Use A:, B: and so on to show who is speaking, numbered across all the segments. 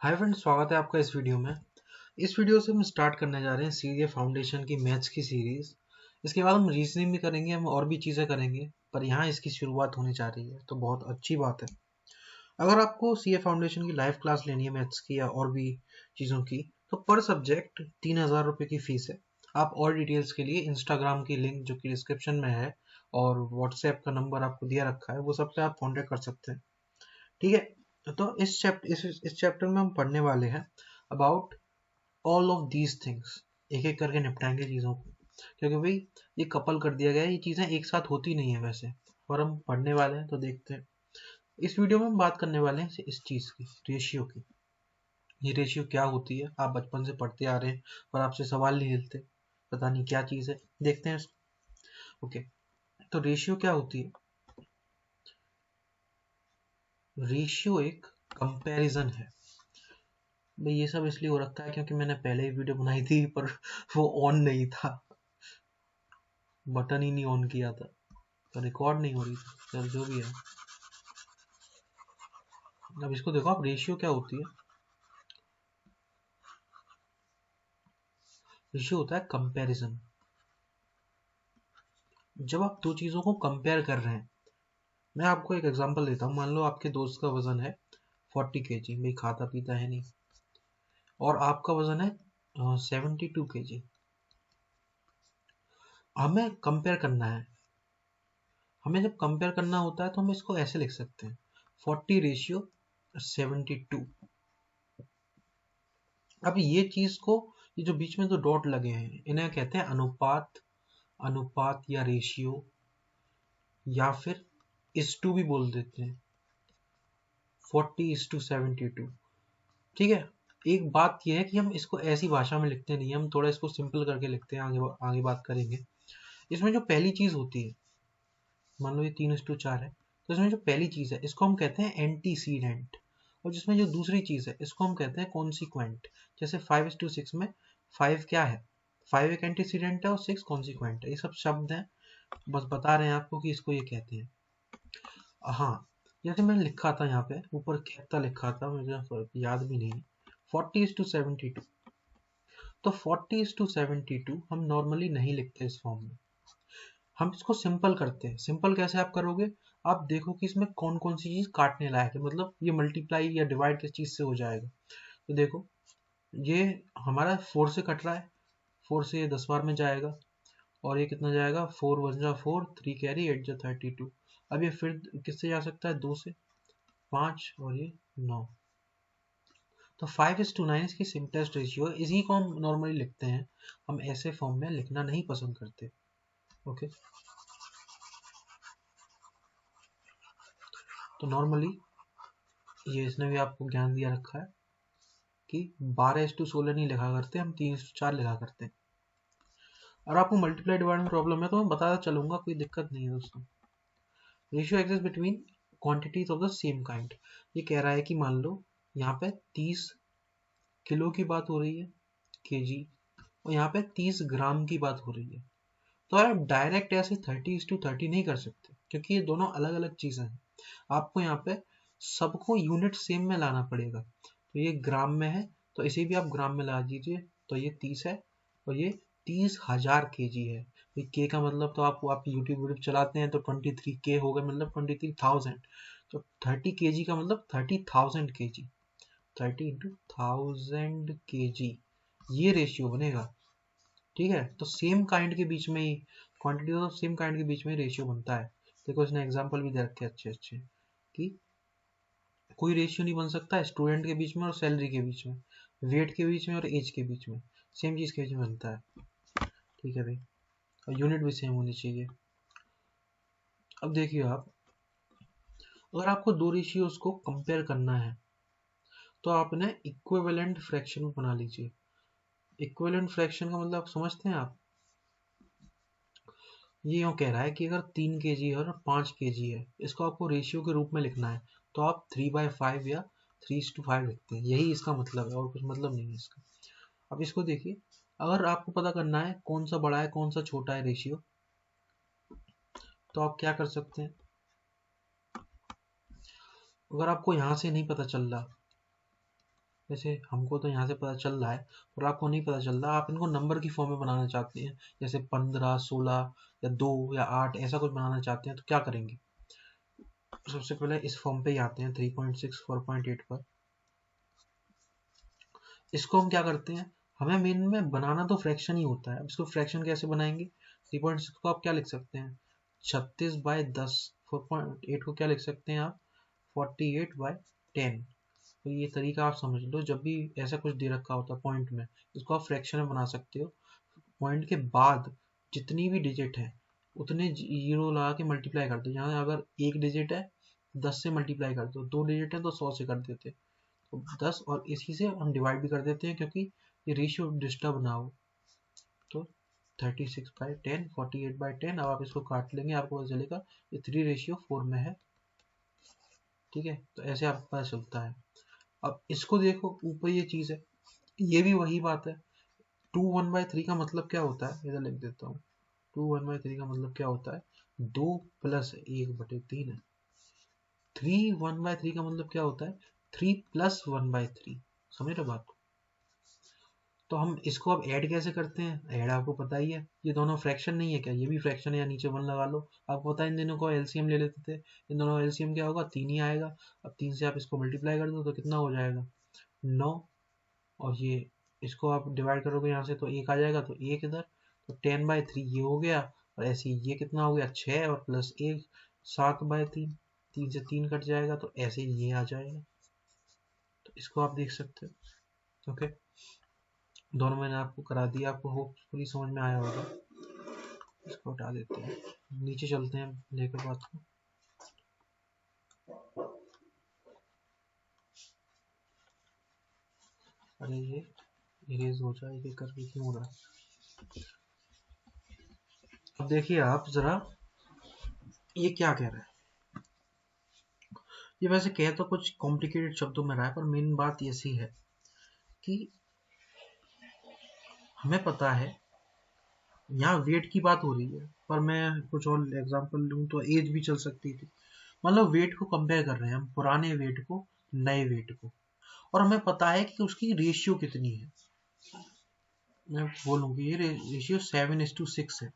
A: Hi friends, स्वागत है आपका इस वीडियो में। इस वीडियो से हम स्टार्ट करने जा रहे हैं सीए फाउंडेशन की मैथ्स की सीरीज। इसके बाद हम रीजनिंग भी करेंगे, हम और भी चीज़ें करेंगे, पर यहाँ इसकी शुरुआत होने जा रही है तो बहुत अच्छी बात है। अगर आपको सीए फाउंडेशन की लाइव क्लास लेनी है मैथ्स की या और भी चीज़ों की, तो पर सब्जेक्ट 3,000 रुपये की फीस है। आप और डिटेल्स के लिए इंस्टाग्राम की लिंक जो कि डिस्क्रिप्शन में है और व्हाट्सएप का नंबर आपको दिया रखा है, वो सबसे आप कॉन्टेक्ट कर सकते हैं। ठीक है, तो इस चैप्टर में हम पढ़ने वाले हैं about all of these things. एक एक करके निपटाएंगे चीज़ों को, क्योंकि भाई ये कपल कर दिया गया है, ये चीज़ें एक साथ होती नहीं है वैसे, और हम पढ़ने वाले हैं तो देखते हैं। इस वीडियो में हम बात करने वाले हैं इस चीज़ की, रेशियो की। ये रेशियो क्या होती है, आप बचपन से पढ़ते आ रहे हैं पर आपसे सवाल नहीं मिलते, पता नहीं क्या चीज़ है, देखते हैं इसको। ओके, तो रेशियो क्या होती है? रेशियो एक कंपैरिजन है। भाई ये सब इसलिए हो रखा है क्योंकि मैंने पहले ही वीडियो बनाई थी पर वो ऑन नहीं था, बटन ही नहीं ऑन किया था, तो रिकॉर्ड नहीं हो रही थी। चल जो भी है, अब इसको देखो आप, रेशियो क्या होती है? रेशियो होता है कंपैरिजन। जब आप दो चीज़ों को कंपेयर कर रहे हैं, मैं आपको एक एग्जांपल देता हूँ। मान लो आपके दोस्त का वजन है 40 kg, भाई खाता पीता है नहीं, और आपका वजन है 72 kg। हमें कंपेयर करना है। हमें जब कंपेयर करना होता है तो हम इसको ऐसे लिख सकते हैं, 40 रेशियो 72। अब ये चीज को, ये जो बीच में जो डॉट लगे हैं, इन्हें कहते हैं अनुपात। अनुपात या रेशियो, या फिर इस टू भी बोल देते हैं, 40:72। ठीक है, एक बात यह है कि हम इसको ऐसी भाषा में लिखते नहीं, हम थोड़ा इसको सिंपल करके लिखते हैं, आगे आगे बात करेंगे। इसमें जो पहली चीज होती है, मान लो ये 3:4 है, तो इसमें जो पहली चीज है इसको हम कहते हैं एंटीसीडेंट, और जिसमें जो दूसरी चीज है इसको हम कहते हैं कॉन्सिक्वेंट। जैसे 5:6 में 5 क्या है? 5 एक एंटीसीडेंट है और 6 कॉन्सिक्वेंट है। ये सब शब्द हैं, बस बता रहे हैं आपको कि इसको ये कहते हैं। हाँ, जैसे मैंने लिखा था यहाँ पे ऊपर कहता लिखा था, मुझे याद भी नहीं। 40:72, तो 40:72 हम नॉर्मली नहीं लिखते इस फॉर्म में, हम इसको सिंपल करते हैं। सिंपल कैसे आप करोगे? आप देखो कि इसमें कौन कौन सी चीज काटने लायक है, मतलब ये मल्टीप्लाई या डिवाइड किस चीज से हो जाएगा। तो देखो, ये हमारा 4 से कट रहा है, 4 से ये 10 बार में जाएगा, और ये कितना जाएगा? 4 1 जा 4, 3 कैरी 8 जा 32। अब ये फिर किससे जा सकता है? 2 से, 5 और ये 9। तो 5:9 इसकी सिंपलेस्ट रेशियो है, इसी को हम नॉर्मली लिखते हैं। हम ऐसे फॉर्म में लिखना नहीं पसंद करते। ओके, तो नॉर्मली ये इसने भी आपको ज्ञान दिया रखा है कि 12:16 नहीं लिखा करते, हम 3:4 लिखा करते हैं। और आपको मल्टीप्लाई डिवाइड में प्रॉब्लम है तो मैं बताता चलूंगा, कोई दिक्कत नहीं है दोस्तों। Ratio exist between quantities of the same kind. ये कह रहा है कि मान लो यहाँ पे 30 किलो की बात हो रही है, केजी, और यहाँ पे 30 ग्राम की बात हो रही है। तो आप डायरेक्ट ऐसे 30:30 नहीं कर सकते, क्योंकि ये दोनों अलग अलग चीजें हैं। आपको यहाँ पे सबको यूनिट सेम में लाना पड़ेगा। तो ये ग्राम में है, तो इसे भी आप ग्राम में ला दीजिए, तो ये 30 है और ये 30,000 kg है। के का मतलब तो आप यूट्यूब वीडियो चलाते हैं तो 23K हो गए, मतलब 23,000। तो 30 kg का मतलब 30,000 kg, 30 × 1000 kg, ये रेशियो बनेगा। ठीक है, तो सेम काइंड के बीच में ही, क्वांटिटी ऑफ सेम काइंड के बीच में रेशियो बनता है। देखो इसने एग्जांपल भी दे रखे अच्छे अच्छे, कि कोई रेशियो नहीं बन सकता स्टूडेंट के बीच में और सैलरी के बीच में, वेट के बीच में और एज के बीच में, सेम चीज के बीच में बनता है। ठीक है भाई, और यूनिट भी सेम होनी चाहिए। अब देखिए आप, अगर आपको दो रेशियोज को कंपेयर करना है तो आप इन्हें इक्विवेलेंट फ्रैक्शन में बना लीजिए। इक्विवेलेंट फ्रैक्शन का मतलब समझते हैं आप? ये यूँ कह रहा है कि अगर 3 kg है और 5 kg है, इसको आपको रेशियो के रूप में लिखना है, तो आप 3/5 या 3:5 लिखते हैं। यही इसका मतलब है, और कुछ मतलब नहीं है इसका। अब इसको देखिए, अगर आपको पता करना है कौन सा बड़ा है कौन सा छोटा है रेशियो, तो आप क्या कर सकते हैं? अगर आपको यहाँ से नहीं पता चल रहा जैसे हमको तो यहाँ से पता चल रहा है और आपको नहीं पता चल रहा, आप इनको नंबर की फॉर्म में बनाना चाहते हैं, जैसे 15, 16 या 2 या 8 ऐसा कुछ बनाना चाहते हैं, तो क्या करेंगे? सबसे पहले इस फॉर्म पे ही आते हैं 3.6 4.8 पर। इसको हम क्या करते हैं, हमें मेन में बनाना तो फ्रैक्शन ही होता है। अब इसको फ्रैक्शन कैसे बनाएंगे? 3.6 को आप क्या लिख सकते हैं, 36/10। 4.8 को क्या लिख सकते हैं आप, 48/10। तो ये तरीका आप समझ लो, जब भी ऐसा कुछ दे रखा होता है पॉइंट में, इसको आप फ्रैक्शन में बना सकते हो। पॉइंट के बाद जितनी भी डिजिट है उतने जीरो लगा के मल्टीप्लाई कर दो। यहाँ अगर एक डिजिट है 10 से मल्टीप्लाई कर दो, 2 डिजिट है तो 100 से कर देते, तो 10, और इसी से हम डिवाइड भी कर देते हैं क्योंकि ये रेशियो डिस्टर्ब ना हो। तो 36/10, 48/10। अब आप इसको काट लेंगे, आपको पता चलेगा ये 3:4 में है। ठीक है, तो ऐसे आपको पता चलता है। अब इसको देखो, ऊपर ये चीज़ है, ये भी वही बात है। 2 1/3 का मतलब क्या होता है, इधर लिख देता हूँ। 2 1/3 का मतलब क्या होता है, 2 + 1/3 है। 3 1/3 का मतलब क्या होता है, 3 + 1/3। समझ रहे बात को? तो हम इसको अब ऐड कैसे करते हैं, ऐड आपको पता ही है, ये दोनों फ्रैक्शन नहीं है क्या, ये भी फ्रैक्शन है, या नीचे 1 लगा लो। आपको पता है इन दोनों को एलसीएम ले लेते थे, इन दोनों एलसीएम क्या होगा, 3 ही आएगा। अब 3 से आप इसको मल्टीप्लाई कर दो तो कितना हो जाएगा, 9। और ये इसको आप डिवाइड करोगे यहाँ से तो 1 आ जाएगा, तो 1 इधर, तो 10/3 ये हो गया। और ऐसे ही ये कितना हो गया, 6 और प्लस 1 7/3। 3 से 3 कट जाएगा, तो ऐसे ही ये आ जाएगा। तो इसको आप देख सकते हो। ओके, दोनों मैंने आपको करा दिया, आपको होपफुली समझ में आया होगा। इसको हटा देते हैं, नीचे चलते हैं लेकर बात को। अरे ये इरेज हो जाए, ये करके क्यों हो रहा है? अब देखिए आप जरा, ये क्या कह रहा है। ये वैसे कह तो कुछ कॉम्प्लिकेटेड शब्दों में रहा है, पर मेन बात ऐसी है कि हमें पता है यहाँ वेट की बात हो रही है, पर मैं कुछ और एग्जांपल लूँ तो एज भी चल सकती थी। मतलब वेट को कंपेयर कर रहे हैं हम, पुराने वेट को नए वेट को, और हमें पता है कि उसकी रेशियो कितनी है। मैं बोलूँगी ये रेशियो 7:6 है।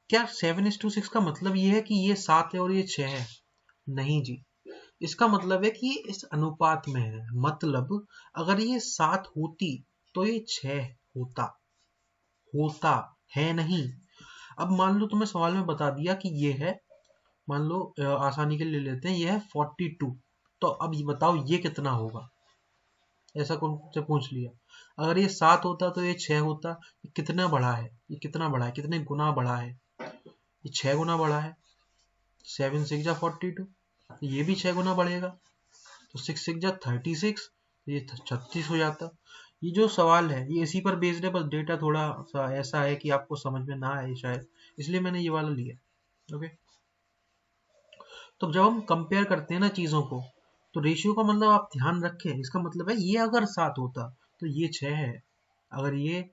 A: क्या 7:6 का मतलब ये है कि ये 7 है और ये 6 है? नहीं जी, इसका मतलब है कि ये इस अनुपात में है। मतलब अगर ये 7 होती तो ये 6 होता, होता है नहीं। अब मान लो तुम्हें सवाल में बता दिया कि ये है, मान लो आसानी के लिए ले लेते हैं, ये है 42। तो अब ये बताओ ये कितना होगा, ऐसा कौन से पूछ लिया। अगर ये 7 होता तो ये 6 होता। ये कितना बड़ा है, ये कितना बड़ा है, कितने गुना बड़ा है, ये 6 गुना बड़ा है। 7 6 जा 42, ये भी 6 गुना बढ़ेगा, तो 6 6 जा 36, ये 36 हो जाता। ये जो सवाल है ये इसी पर बेस्ड है, बस डेटा थोड़ा सा ऐसा है कि आपको समझ में ना आए शायद, इसलिए मैंने ये वाला लिया। ओके, तो जब हम कंपेयर करते हैं ना चीज़ों को, तो रेशियो का मतलब आप ध्यान रखें, इसका मतलब है ये अगर 7 होता तो ये 6 है। अगर ये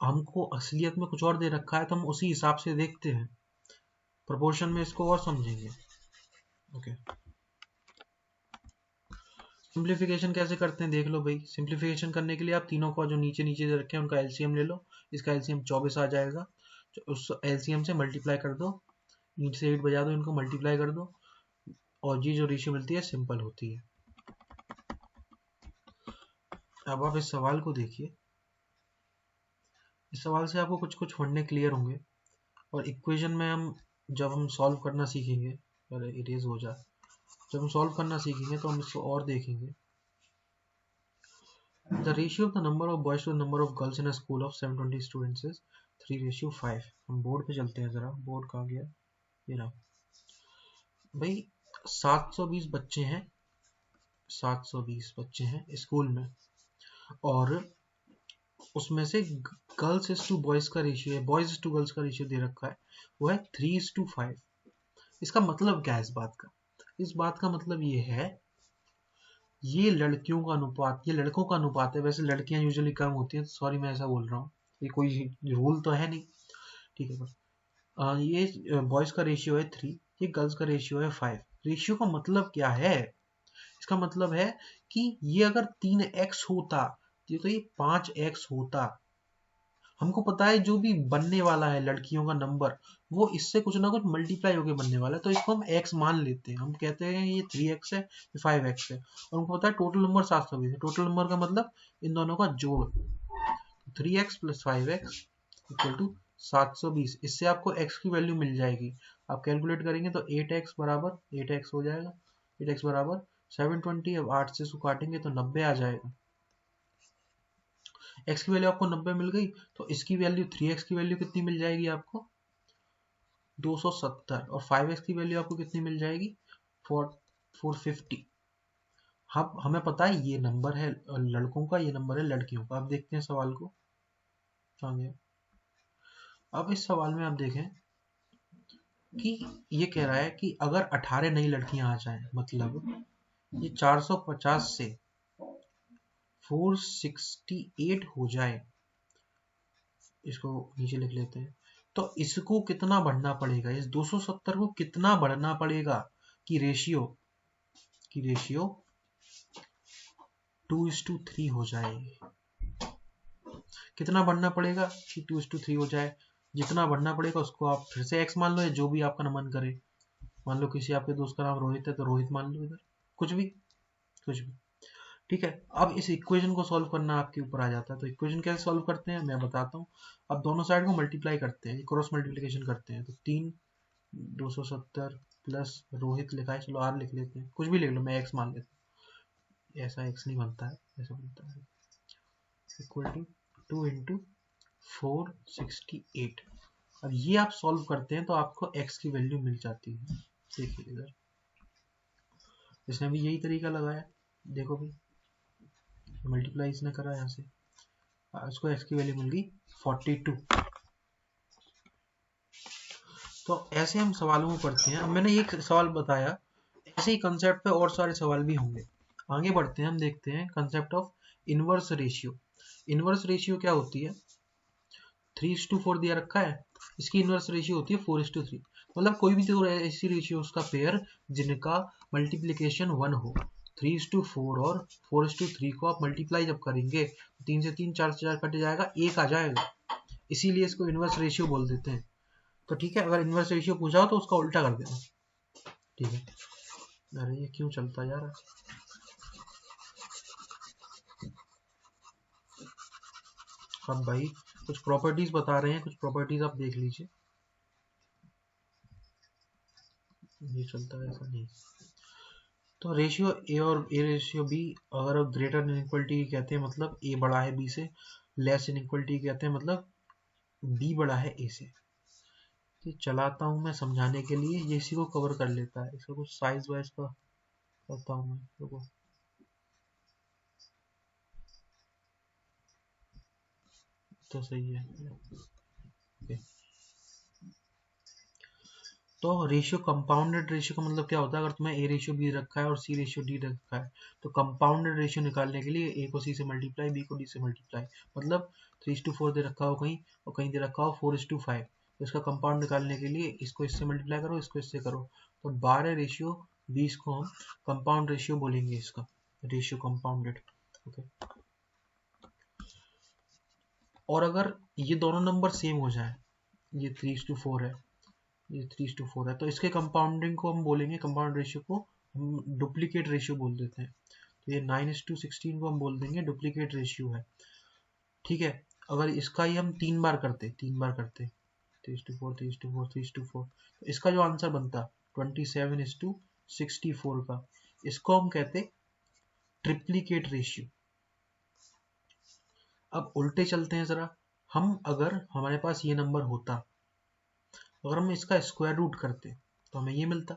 A: हमको असलियत में कुछ और दे रखा है तो हम उसी हिसाब से देखते हैं, प्रोपोर्शन में इसको और समझेंगे। ओके, सिंप्लीफिकेशन कैसे करते हैं देख लो भाई। सिंप्लीफिकेशन करने के लिए आप तीनों को जो नीचे नीचे दे रखे हैं उनका एलसीएम ले लो। इसका एलसीएम 24 आ जाएगा, उस एलसीएम से मल्टीप्लाई कर दो, 8 से 8 बजा दो, इनको मल्टीप्लाई कर दो, और ये जो रेशियो मिलती है सिंपल होती है। अब आप इस सवाल को देखिए, इस सवाल से आपको कुछ कुछ फंडे क्लियर होंगे, और इक्वेशन में जब हम सॉल्व करना सीखेंगे, अरे इरेज हो जाए, जब हम सॉल्व करना सीखेंगे तो हम इसको और देखेंगे। The ratio of the number of boys to the number of girls in a school of 720 students is 3:5। हम बोर्ड पे चलते हैं जरा, बोर्ड कहाँ गया, ये रहा भाई। 720 बच्चे हैं, 720 बच्चे हैं स्कूल में, और उसमें से गर्ल्स इज टू बॉयज का रेशियो है, बॉयज इज टू गर्ल्स का रेशियो दे रखा है, वो है 3:5। इसका मतलब क्या है इस बात का, इस बात का मतलब ये है, ये लड़कियों का अनुपात, ये लड़कों का अनुपात है। वैसे लड़कियां यूजुअली कम होती हैं, सॉरी मैं ऐसा बोल रहा हूँ, ये कोई रूल तो है नहीं, ठीक है। बस ये बॉयज का रेशियो है 3, ये गर्ल्स का रेशियो है 5। रेशियो का मतलब क्या है, इसका मतलब है कि ये अगर 3x होता तो ये 5x होता। हमको पता है जो भी बनने वाला है लड़कियों का नंबर वो इससे कुछ ना कुछ मल्टीप्लाई होके बनने वाला है, तो इसको हम x मान लेते हैं। हम कहते हैं ये 3x है, ये 5x है, और हमको पता है टोटल नंबर 720 है। टोटल नंबर का मतलब इन दोनों का जोड़, 3x plus 5x equal to 720। इससे आपको x की वैल्यू मिल जाएगी। आप कैलकुलेट करेंगे तो 8x बराबर 8x हो जाएगा, 8x बराबर 720। अब 8 से इसको काटेंगे तो 90 आ जाएगा। x की वैल्यू आपको 90 मिल गई, तो इसकी वैल्यू 3x की वैल्यू कितनी मिल जाएगी आपको 270, और 5x की वैल्यू आपको कितनी मिल जाएगी 450। अब हमें पता है ये नंबर है लड़कों का, ये नंबर है लड़कियों का। अब देखते हैं सवाल को आगे। अब इस सवाल में आप देखें कि ये कह रहा है कि अगर 18 नई लड़कियां आ जाएं, मतलब ये 450 से 468 हो जाए, इसको नीचे लिख लेते हैं, तो इसको कितना बढ़ना पड़ेगा, इस 270 को कितना बढ़ना पड़ेगा कि रेशियो 2:3 हो जाए। कितना बढ़ना पड़ेगा कि 2:3 हो जाए। जितना बढ़ना पड़ेगा उसको आप फिर से x मान लो, या जो भी आपका मन करे। मान लो किसी आपके दोस्त का नाम रोहित है तो रोहित मान लो, इधर कुछ भी ठीक है। अब इस इक्वेशन को सॉल्व करना आपके ऊपर आ जाता है। तो इक्वेशन कैसे सॉल्व करते हैं मैं बताता हूँ। अब दोनों साइड को मल्टीप्लाई करते हैं, क्रॉस मल्टीप्लिकेशन करते हैं। तो 270 प्लस रोहित लिखा है, चलो r लिख लेते हैं, कुछ भी लिख लो, मैं x मान लेता हूँ। ऐसा x नहीं बनता है, ऐसा बनता है इक्वल टू 2 इंटू 468। अब ये आप सॉल्व करते हैं तो आपको x की वैल्यू मिल जाती है। देखिए इधर इसने भी यही तरीका लगाया, देखो भी मल्टीप्लाई इसने करा यहाँ से, इसको x की वैल्यू मिल गई 42। तो ऐसे हम सवालों को करते हैं। अब मैंने एक सवाल बताया, ऐसे ही कंसेप्ट पे और सारे सवाल भी होंगे। आगे बढ़ते हैं, हम देखते हैं concept of inverse ratio. Inverse ratio क्या होती है, 3:4 दिया रखा है, इसकी इनवर्स रेशियो होती है 4:3। मतलब कोई भी दो ऐसी रेशियोज का पेयर जिनका मल्टीप्लीकेशन 1 हो। 3:4 और 4:3 को आप मल्टीप्लाई जब करेंगे, 3 से 3, 4 से 4 कट जाएगा, 1 आ जाएगा, इसीलिए इसको इनवर्स रेशियो बोल देते हैं। तो ठीक है, अगर इनवर्स रेशियो पूछा हो तो उसका उल्टा कर देना, ठीक है। अरे ये क्यों चलता जा रहा है। अब भाई कुछ प्रॉपर्टीज बता रहे हैं, कुछ प्रॉपर्टीज आप देख लीजिए। ये चलता है ऐसा नहीं। तो रेशियो ए और ए रेशियो बी अगर ग्रेटर देन इक्वल टी कहते हैं मतलब ए बड़ा है बी से, लेस देन इक्वल टी कहते हैं मतलब बी बड़ा है ए से। तो चलाता हूँ मैं समझाने के लिए, ये इसी को कवर कर लेता है। इसका कुछ साइज वाइज का करता हूँ मैं, देखो तो सही है। okay. तो रेशियो कंपाउंडेड रेशियो का मतलब क्या होता है, अगर तुम्हें ए रेशियो बी रखा है और सी रेशियो डी रखा है, तो कंपाउंडेड रेशियो निकालने के लिए ए को सी से मल्टीप्लाई, बी को डी से मल्टीप्लाई, मतलब 3:4 दे रखा हो कहीं और कहीं दे रखा हो 4:5। तो इसका कंपाउंड निकालने के लिए इसको इससे मल्टीप्लाई करो, इसको इससे करो, तो 12:20 को हम कंपाउंड रेशियो बोलेंगे, इसका रेशियो कंपाउंडेड। ओके, और अगर ये दोनों नंबर सेम हो जाए, ये 3:4 है, ये 3:4 है, तो इसके कंपाउंडिंग को हम बोलेंगे, कंपाउंड रेशियो को हम डुप्लीकेट रेशियो बोल देते हैं। तो ये 9:16 को हम बोल देंगे डुप्लीकेट रेशियो है, ठीक है। अगर इसका ही हम 3 बार करते 3:4 3:4 3:4, तो इसका जो आंसर बनता 27:64 का, इसको हम कहते ट्रिप्लीकेट रेशियो। अब उल्टे चलते हैं जरा, हम अगर हमारे पास ये नंबर होता, अगर हम इसका स्क्वायर रूट करते तो हमें ये मिलता,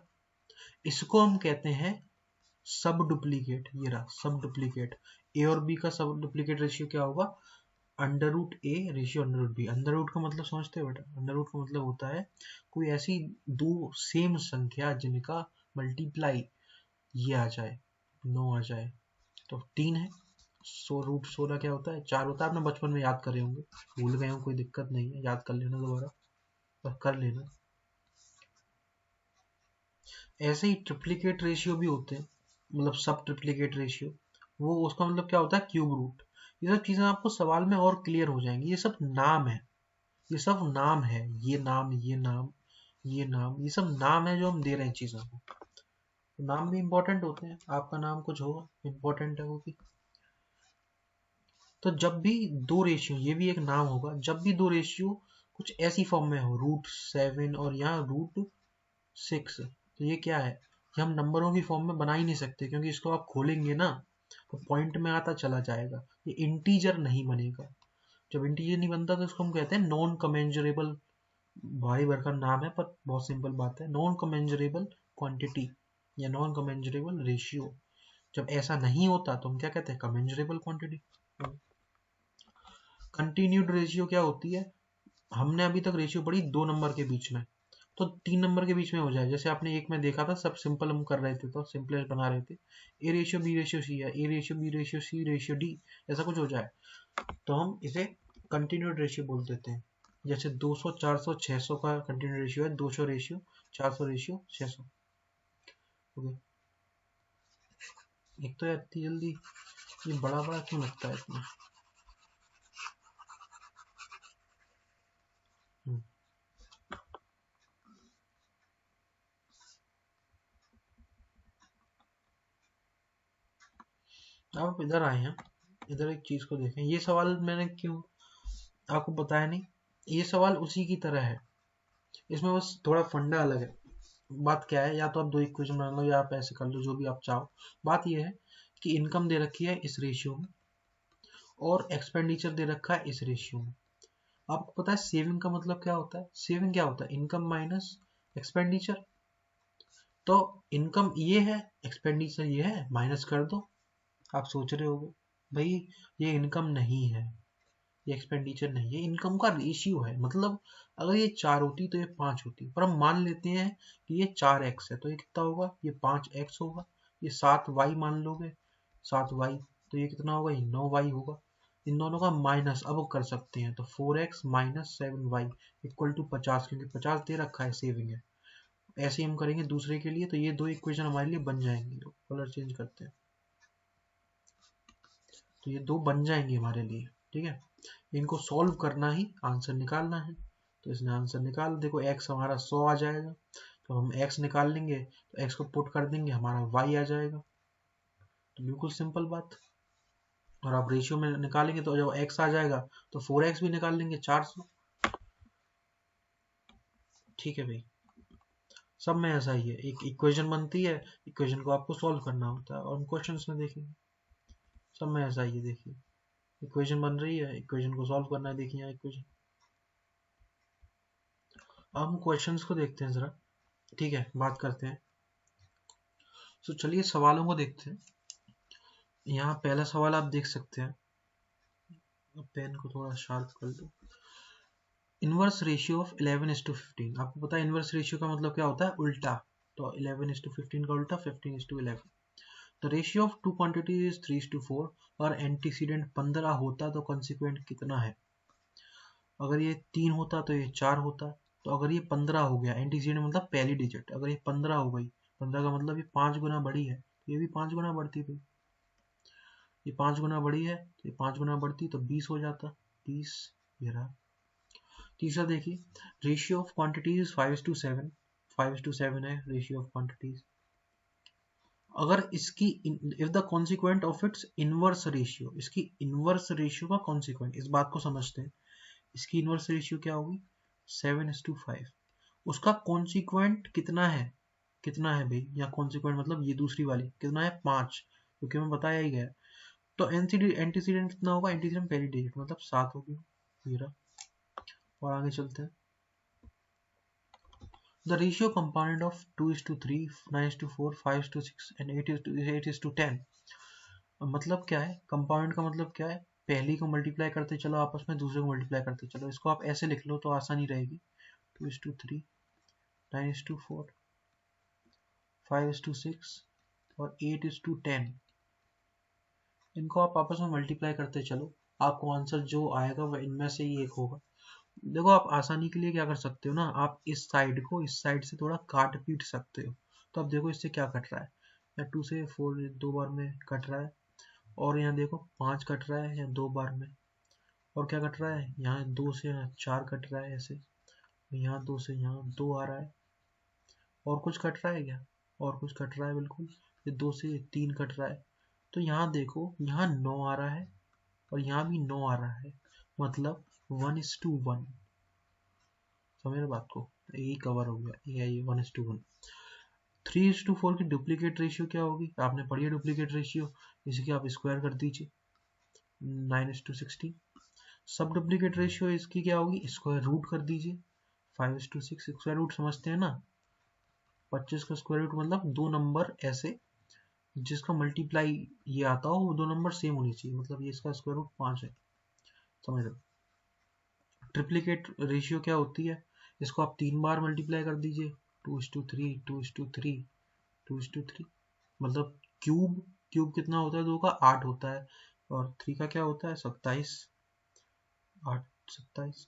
A: इसको हम कहते हैं सब डुप्लीकेट। ये रहा सब डुप्लीकेट। ए और बी का सब डुप्लीकेट रेशियो क्या होगा, under root A ratio under root B. Under root का मतलब समझते हो बेटा, अंडर रूट का मतलब होता है कोई ऐसी दो सेम संख्या जिनका मल्टीप्लाई ये आ जाए 9 आ जाए। तो 3 है, 100 √16 क्या होता है 4 होता है। आपने बचपन में याद करे होंगे, भूल गए हो कोई दिक्कत नहीं है, याद कर लेना दोबारा, बस कर लेना। ऐसे ही ट्रिप्लीकेट रेशियो भी होते हैं, मतलब सब ट्रिप्लिकेट रेशियो, वो उसका मतलब क्या होता है क्यूब रूट। ये सब चीजें आपको सवाल में और क्लियर हो जाएंगी। ये सब नाम है, ये सब नाम है, ये नाम, ये नाम, ये नाम, ये सब नाम है जो हम दे रहे हैं चीजों को। तो नाम भी इंपॉर्टेंट होते हैं, आपका नाम कुछ होगा इंपॉर्टेंट है वो भी। तो जब भी दो रेशियो, ये भी एक नाम होगा, जब भी दो रेशियो कुछ ऐसी फॉर्म में हो, √7 और यहाँ √6, तो ये क्या है, ये हम नंबरों की फॉर्म में बना ही नहीं सकते, क्योंकि इसको आप खोलेंगे ना तो पॉइंट में आता चला जाएगा, ये इंटीजर नहीं बनेगा। जब इंटीजर नहीं बनता तो इसको हम कहते हैं नॉन कमेंजरेबल। भारी भरकम नाम है पर बहुत सिंपल बात है, नॉन कमेंजरेबल क्वांटिटी या नॉन कमेंजरेबल रेशियो। जब ऐसा नहीं होता तो हम क्या कहते हैं, कमेंजरेबल क्वांटिटी। कंटिन्यूड रेशियो क्या होती है, हमने अभी तक रेशियो पढ़ी दो नंबर के बीच में, तो 3 नंबर के बीच में हो जाए, जैसे आपने एक में देखा था, सब सिंपल हम कर रहे थे तो सिंपलेस्ट बना रहे थे, A ratio B ratio C है, A ratio B ratio C ratio D, ऐसा कुछ हो जाए तो हम इसे कंटिन्यूड रेशियो बोल देते हैं। जैसे 200 400 600 का कंटिन्यूड रेशियो है, 200 रेशियो 400 रेशियो 600। ओके, एक तो इतनी जल्दी ये बड़ा बड़ा क्यों लगता है इतना। हम्म, आप इधर आए हैं, इधर एक चीज को देखें, ये सवाल मैंने क्यों आपको बताया नहीं, ये सवाल उसी की तरह है, इसमें बस थोड़ा फंडा अलग है। बात क्या है, या तो आप दो इक्वेशन बना लो या आप ऐसे कर लो, जो भी आप चाहो। बात ये है कि इनकम दे रखी है इस रेशियो में और एक्सपेंडिचर दे रखा है इस रेशियो में। आपको पता है सेविंग का मतलब क्या होता है, सेविंग क्या होता है, इनकम माइनस एक्सपेंडिचर। तो इनकम ये है, एक्सपेंडिचर ये है, माइनस कर दो। आप सोच रहे होगे भाई ये इनकम नहीं है, ये एक्सपेंडिचर नहीं है, इनकम का रेशियो है, मतलब अगर ये 4 होती तो ये 5 होती, पर हम मान लेते हैं कि ये 4x है, तो ये कितना होगा, ये 5x होगा। ये 7y मान लोगे, 7y, तो ये कितना होगा, ये 9y होगा। इन दोनों का माइनस अब कर सकते हैं, तो 4x minus 7y equal to 50, क्योंकि 50 दे रखा है, सेविंग है। ऐसे ही हम करेंगे दूसरे के लिए, तो ये दो इक्वेशन हमारे लिए बन जाएंगी। कलर चेंज करते हैं, तो ये दो बन जाएंगे हमारे लिए, ठीक है। इनको सॉल्व करना ही आंसर निकालना है, तो इसने आंसर निकाल, देखो x हमारा 100 आ जाएगा, तो हम x निकाल लेंगे, तो x को पुट कर देंगे, हमारा y आ जाएगा। तो बिल्कुल सिंपल बात। और आप रेशियो में निकालेंगे तो जब x आ जाएगा तो 4x भी निकाल लेंगे, 400। ठीक है भाई, सब में ऐसा ही है, एक इक्वेशन बनती है, इक्वेशन को आपको सॉल्व करना होता है, और हम क्वेश्चंस में देखेंगे सब में ऐसा ही है। देखिए इक्वेशन बन रही है, इक्वेशन को सॉल्व करना है, देखिए यहाँ इक्वेशन। अब हम क्वेश्चंस को देखते हैं जरा, ठीक है, बात करते हैं। तो चलिए सवालों को देखते हैं। यहाँ पहला सवाल आप देख सकते हैं, पेन को थोड़ा शार्प कर दो। Inverse ratio of 11:15। आपको पता है इनवर्स रेशियो का मतलब क्या होता है, उल्टा। तो 11:15 का उल्टा 15:11। The ratio of two quantities is 3:4 और एंटीसीडेंट 15 होता तो कॉन्सिक्वेंट कितना है। अगर ये 3 होता तो ये 4 होता, तो अगर ये 15 हो गया, एंटीसीडेंट मतलब पहली डिजिट, अगर ये 15 हो गई, 15 का मतलब ये 5 गुना बड़ी है, तो ये भी 5 गुना बढ़ती भाई। ये 5 गुना बड़ी है तो ये 5 गुना बढ़ती, तो 20 हो जाता, 20। ये रहा। तीसरा देखिए, रेशियो ऑफ क्वांटिटीज 5:7, 5:7 है रेशियो ऑफ क्वांटिटीज। अगर इसकी if the consequent of its inverse ratio, इसकी इनवर्स रेशियो का कॉन्सिक्वेंट, इस बात को समझते हैं, इसकी इनवर्स रेशियो क्या होगी, 7:5। उसका कॉन्सिक्वेंट कितना है, कितना है भाई, या कॉन्सिक्वेंट मतलब ये दूसरी वाली कितना है, 5, क्योंकि हमें बताया ही गया। तो एंटीसीडेंट कितना होगा, एंटीसीडेंट पहली डिजिट मतलब 7 होगी। मेरा, और आगे चलते हैं। The ratio component of 2:3, 9:4, 5:6 and 8:10। मतलब क्या है, कंपाउंड का मतलब क्या है, पहली को मल्टीप्लाई करते चलो आपस में, दूसरे को मल्टीप्लाई करते चलो, इसको आप ऐसे लिख लो तो आसानी रहेगी। 2:3, 9:4, 5:6 और 8:10, इनको आप आपस में मल्टीप्लाई करते चलो, आपको आंसर जो आएगा वह इनमें से ही एक होगा। देखो आप आसानी के लिए क्या कर सकते हो ना, आप इस साइड को इस साइड से थोड़ा काट पीट सकते हो। तो अब देखो इससे क्या कट रहा है, या 2 से 4 दो बार में कट रहा है, और यहाँ देखो 5 कट रहा है या 2 बार में, और क्या कट रहा है, यहाँ 2 से 4 कट रहा है ऐसे, यहाँ 2 से यहाँ 2 आ रहा है, और कुछ कट रहा है क्या, और कुछ कट रहा है बिल्कुल, ये 2 से 3 कट रहा है। तो यहाँ देखो यहाँ 9 आ रहा है और यहाँ भी 9 आ रहा है, मतलब 1:1। समझ रहे बात को, यही कवर हो गया, ये 1:1। 3:4 की डुप्लीकेट रेशियो क्या होगी, आपने पढ़ी है डुप्लीकेट रेशियो, इसकी आप स्क्वायर कर दीजिए 9:16। सब डुप्लीकेट रेशियो इसकी क्या होगी, स्क्वायर रूट कर दीजिए 5:6। स्क्वायर रूट समझते हैं ना, 25 का स्क्वायर रूट मतलब दो नंबर ऐसे जिसका मल्टीप्लाई ये आता हो, वो दो नंबर सेम होनी चाहिए, मतलब ये इसका स्क्वायर रूट 5 है। समझ रहे। ट्रिप्लीकेट रेशियो क्या होती है, इसको आप 3 बार मल्टीप्लाई कर दीजिए 2:3 2:3 2:3, मतलब क्यूब, क्यूब कितना होता है, 2 का 8 होता है, और 3 का क्या होता है 27, 8 27।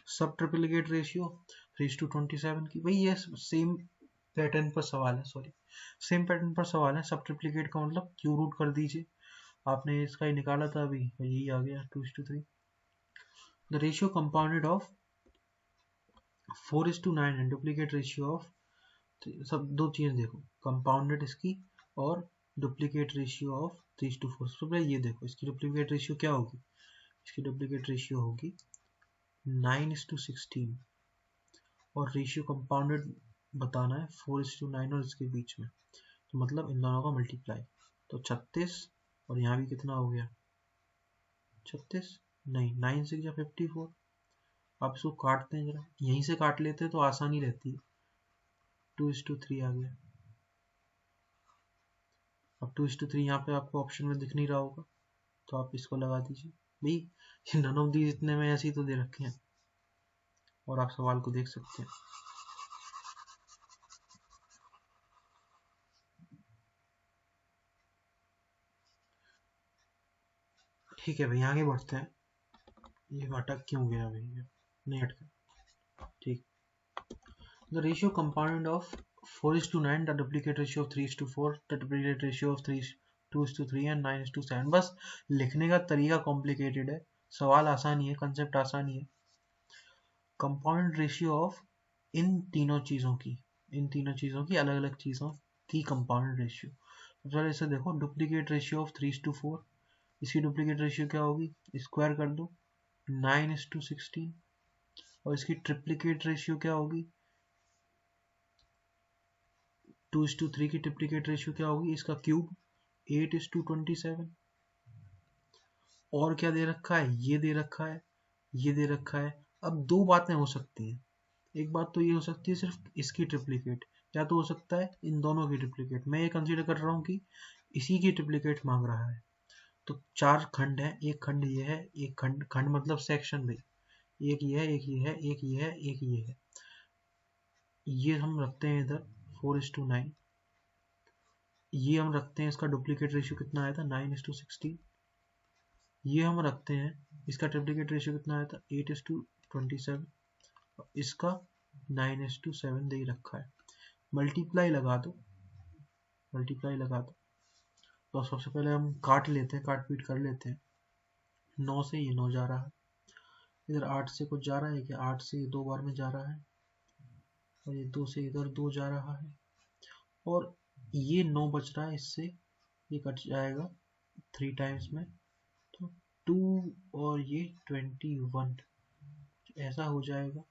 A: सब ट्रिप्लीकेट रेशियो 3:27 की, भाई ये सेम पैटर्न पर सवाल है, सॉरी सेम पैटर्न पर सवाल है। सब ट्रिप्लीकेट का मतलब क्यू रूट कर दीजिए, आपने इसका ही निकाला था अभी, यही आ गया 2:3। The ratio compounded of 4:9 and duplicate ratio of, सब दो चीजें देखो, कंपाउंडेड इसकी और डुप्लीकेट रेशियो ऑफ 3:4। सबसे पहले ये देखो इसकी डुप्लीकेट रेशियो क्या होगी, इसकी डुप्लीकेट रेशियो होगी 9:16, और रेशियो कंपाउंडेड बताना है 4:9 और इसके बीच में, तो मतलब इन दोनों का मल्टीप्लाई, तो 36, और यहाँ भी कितना हो गया 36, नहीं 9 6 54। आप इसको काटते हैं, जरा यहीं से काट लेते हैं तो आसानी रहती है। 2:3 आ गया। अब 2:3 यहाँ पे आपको ऑप्शन में दिख नहीं रहा होगा, तो आप इसको लगा दीजिए भाई, नन ऑफ दीज इतने में ऐसे ही तो दे रखे हैं, और आप सवाल को देख सकते हैं। ठीक है भाई, आगे बढ़ते हैं। ये अटक क्यों गया भाई, नहीं अटका, ठीक। The ratio compound of 4:9, the duplicate ratio of 3:4, the duplicate ratio of 2:3 and 9:7। बस लिखने का तरीका कॉम्प्लिकेटेड है, सवाल आसान ही है, कंसेप्ट आसान ही है। कंपाउंड रेशियो ऑफ इन तीनों चीज़ों की, इन तीनों चीज़ों की, अलग अलग चीज़ों की कंपाउंड रेशियो। सबसे पहले इसे देखो, डुप्लीकेट रेशियो ऑफ 3:4, इसकी डुप्लीकेट रेशियो क्या होगी, स्क्वायर कर दो 9:16, और इसकी ट्रिप्लीकेट रेशियो क्या होगी, 2:3 की ट्रिप्लीकेट रेशियो क्या होगी, इसका क्यूब 8:27। और क्या दे रखा है, ये दे रखा है, ये दे रखा है। अब दो बातें हो सकती हैं, एक बात तो ये हो सकती है सिर्फ इसकी ट्रिप्लीकेट, या तो हो सकता है इन दोनों की ट्रिप्लीकेट। मैं ये कंसीडर कर रहा हूँ कि इसी की ट्रिप्लीकेट मांग रहा है। तो 4 खंड है, एक खंड ये है, एक खंड, खंड मतलब सेक्शन भाई, एक ये है, एक ये है, एक ये है, एक ये है, ये हम रखते हैं इधर 4:9। ये हम रखते हैं, इसका डुप्लीकेट रेशियो कितना आया था 9:16। ये हम रखते हैं, इसका ट्रिप्लीकेट रेशियो कितना आया था 8:27। इसका 9:7 दे ही रखा है। मल्टीप्लाई लगा दो, मल्टीप्लाई लगा दो। तो सबसे पहले हम काट लेते हैं, काट पीट कर लेते हैं। 9 से ये 9 जा रहा है, इधर 8 से कुछ जा रहा है क्या, 8 से ये 2 बार में जा रहा है, और ये 2 से इधर 2 जा रहा है, और ये 9 बच रहा है, इससे ये कट जाएगा 3 टाइम्स में, तो 2 और ये 21 ऐसा हो जाएगा।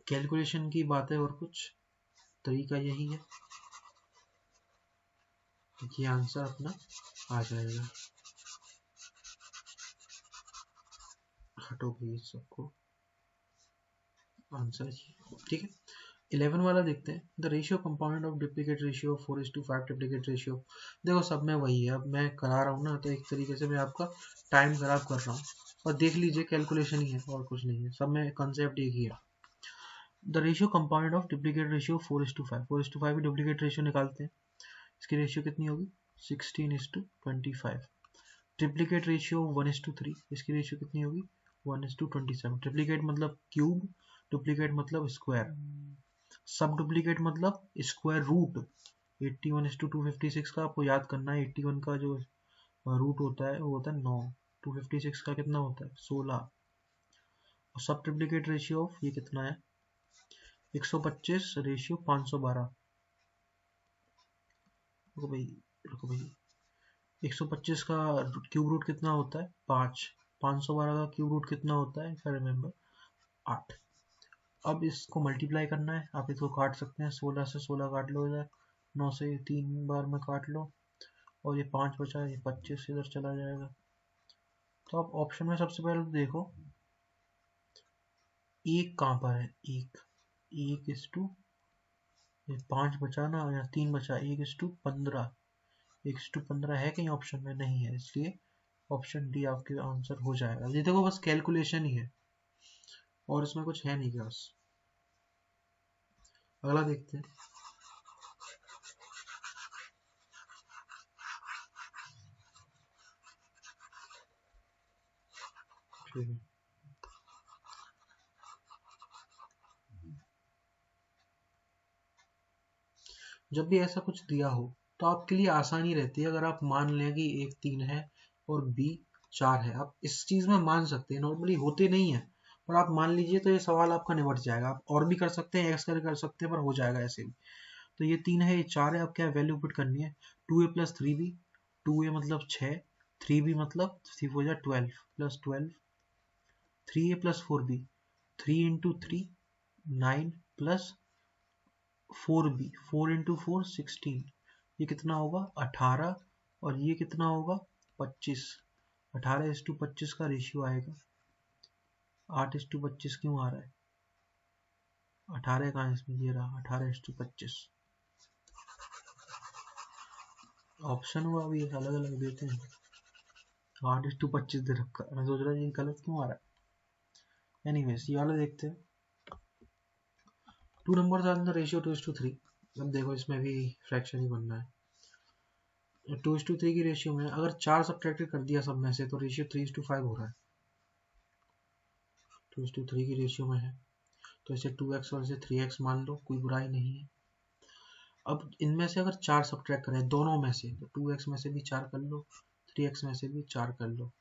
A: कैलकुलेशन की बात है, और कुछ तरीका यही है, ये आंसर अपना आ जाएगा। हटो भाई सबको, आंसर ठीक है। 11 वाला देखते हैं, the ratio compound of duplicate ratio 4:5 duplicate ratio. देखो सब में वही है, अब मैं करा रहा हूँ ना, तो एक तरीके से मैं आपका टाइम खराब कर रहा हूँ, और देख लीजिए कैलकुलेशन ही है और कुछ नहीं है, सब में कंसेप्ट एक ही है। The ratio compound of duplicate ratio 4:5, 4:5 की डुप्लीकेट रेशियो निकालते हैं, इसकी रेशियो कितनी होगी 16:25। ट्रिप्लीकेट रेशियो 1:3, इसकी रेशियो कितनी होगी 1:27। ट्रिप्लीकेट मतलब क्यूब, डुप्लीकेट मतलब स्क्वायर। सब डुप्लीकेट मतलब स्क्वायर रूट 81:256 का आपको याद करना है। 81 का जो रूट होता है वो होता है 9, 256 का कितना होता है 16। और सब ट्रिप्लीकेट रेशियो ऑफ ये कितना है 125 रेशियो 512। रुको भाई, रुको भाई, 125 का क्यूब रूट कितना होता है 5, 512 का क्यूब रूट कितना होता है इफ आई रिमेम्बर 8। अब इसको मल्टीप्लाई करना है, आप इसको काट सकते हैं, 16 से 16 काट लो इधर, 9 से 3 बार में काट लो, और ये 5 बचा, ये 25 इधर चला जाएगा। तो आप ऑप्शन में सबसे पहले तो देखो एक कहाँ पर है, एक, एक इस टू 5 बचा ना, या 3 बचा, 1:15, 1:15 है कहीं ऑप्शन में, नहीं है, इसलिए ऑप्शन डी आपके आंसर हो जाएगा। ये देखो बस कैलकुलेशन ही है और इसमें कुछ है नहीं खास। अगला देखते हैं। ठीक है, जब भी ऐसा कुछ दिया हो तो आपके लिए आसानी रहती है अगर आप मान लें कि एक 3 है और बी 4 है, आप इस चीज में मान सकते हैं, नॉर्मली होते नहीं है, पर आप मान लीजिए तो ये सवाल आपका निपट जाएगा। आप और भी कर सकते हैं, एक्स करके कर सकते हैं, पर हो जाएगा ऐसे भी। तो ये 3 है, ये 4 है, अब क्या वैल्यू पुट करनी है, 2a प्लस 3b, 2a मतलब 6, 3b मतलब 3 हो जाए 12 plus 12, 3a plus 4b, 3 into 3 9 plus 4b, 4 into 4 16, ये कितना होगा 18, और ये कितना होगा 25। 18:25 का रेशियो आएगा। 8:25 क्यों आ रहा है, 18 कहाँ है इसमें, ये रहा 18:25। ऑप्शन हुआ अभी अलग अलग देते हैं, 8:25 दे रखा है, मैं सोच रहा ये गलत क्यों आ रहा है। एनीवेज ये वाला देखते हैं। 2 numbers are in the ratio 2:3। अब देखो इसमें भी फ्रैक्शन ही बनना है। 2:3 की रेशियो में अगर 4 सब्ट्रैक्ट कर दिया सब में से तो रेशियो 3:5 हो रहा है। 2:3 की रेशियो में है तो इसे 2x और इसे 3x मान लो, कोई बुराई नहीं है। अब इनमें से अगर 4 सब्ट्रैक्ट करें दोनों में से, तो 2x में से भी 4 कर लो, 3x में से भी 4 कर लो,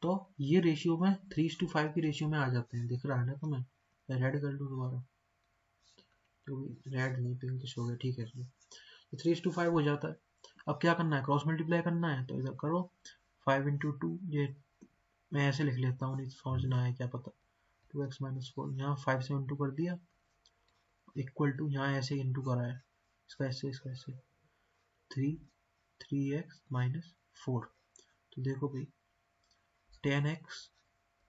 A: तो ये रेशियो में 3:5 की रेशियो में आ जाते हैं। दिख रहा है ना तुम्हें, रेड कर लूँ दोबारा, तो रेड नहीं पिंकिश हो गया, ठीक है, तो 3:5 हो जाता है। अब क्या करना है, क्रॉस मल्टीप्लाई करना है, तो इधर करो 5 इंटू 2, ये मैं ऐसे लिख लेता हूँ, नहीं तो समझना है क्या पता, 2x माइनस 4, यहाँ 5 से इंटू कर दिया, इक्वल टू यहाँ ऐसे इंटू करा है, इसका ऐसे 3x माइनस 4। तो देखो भाई 10x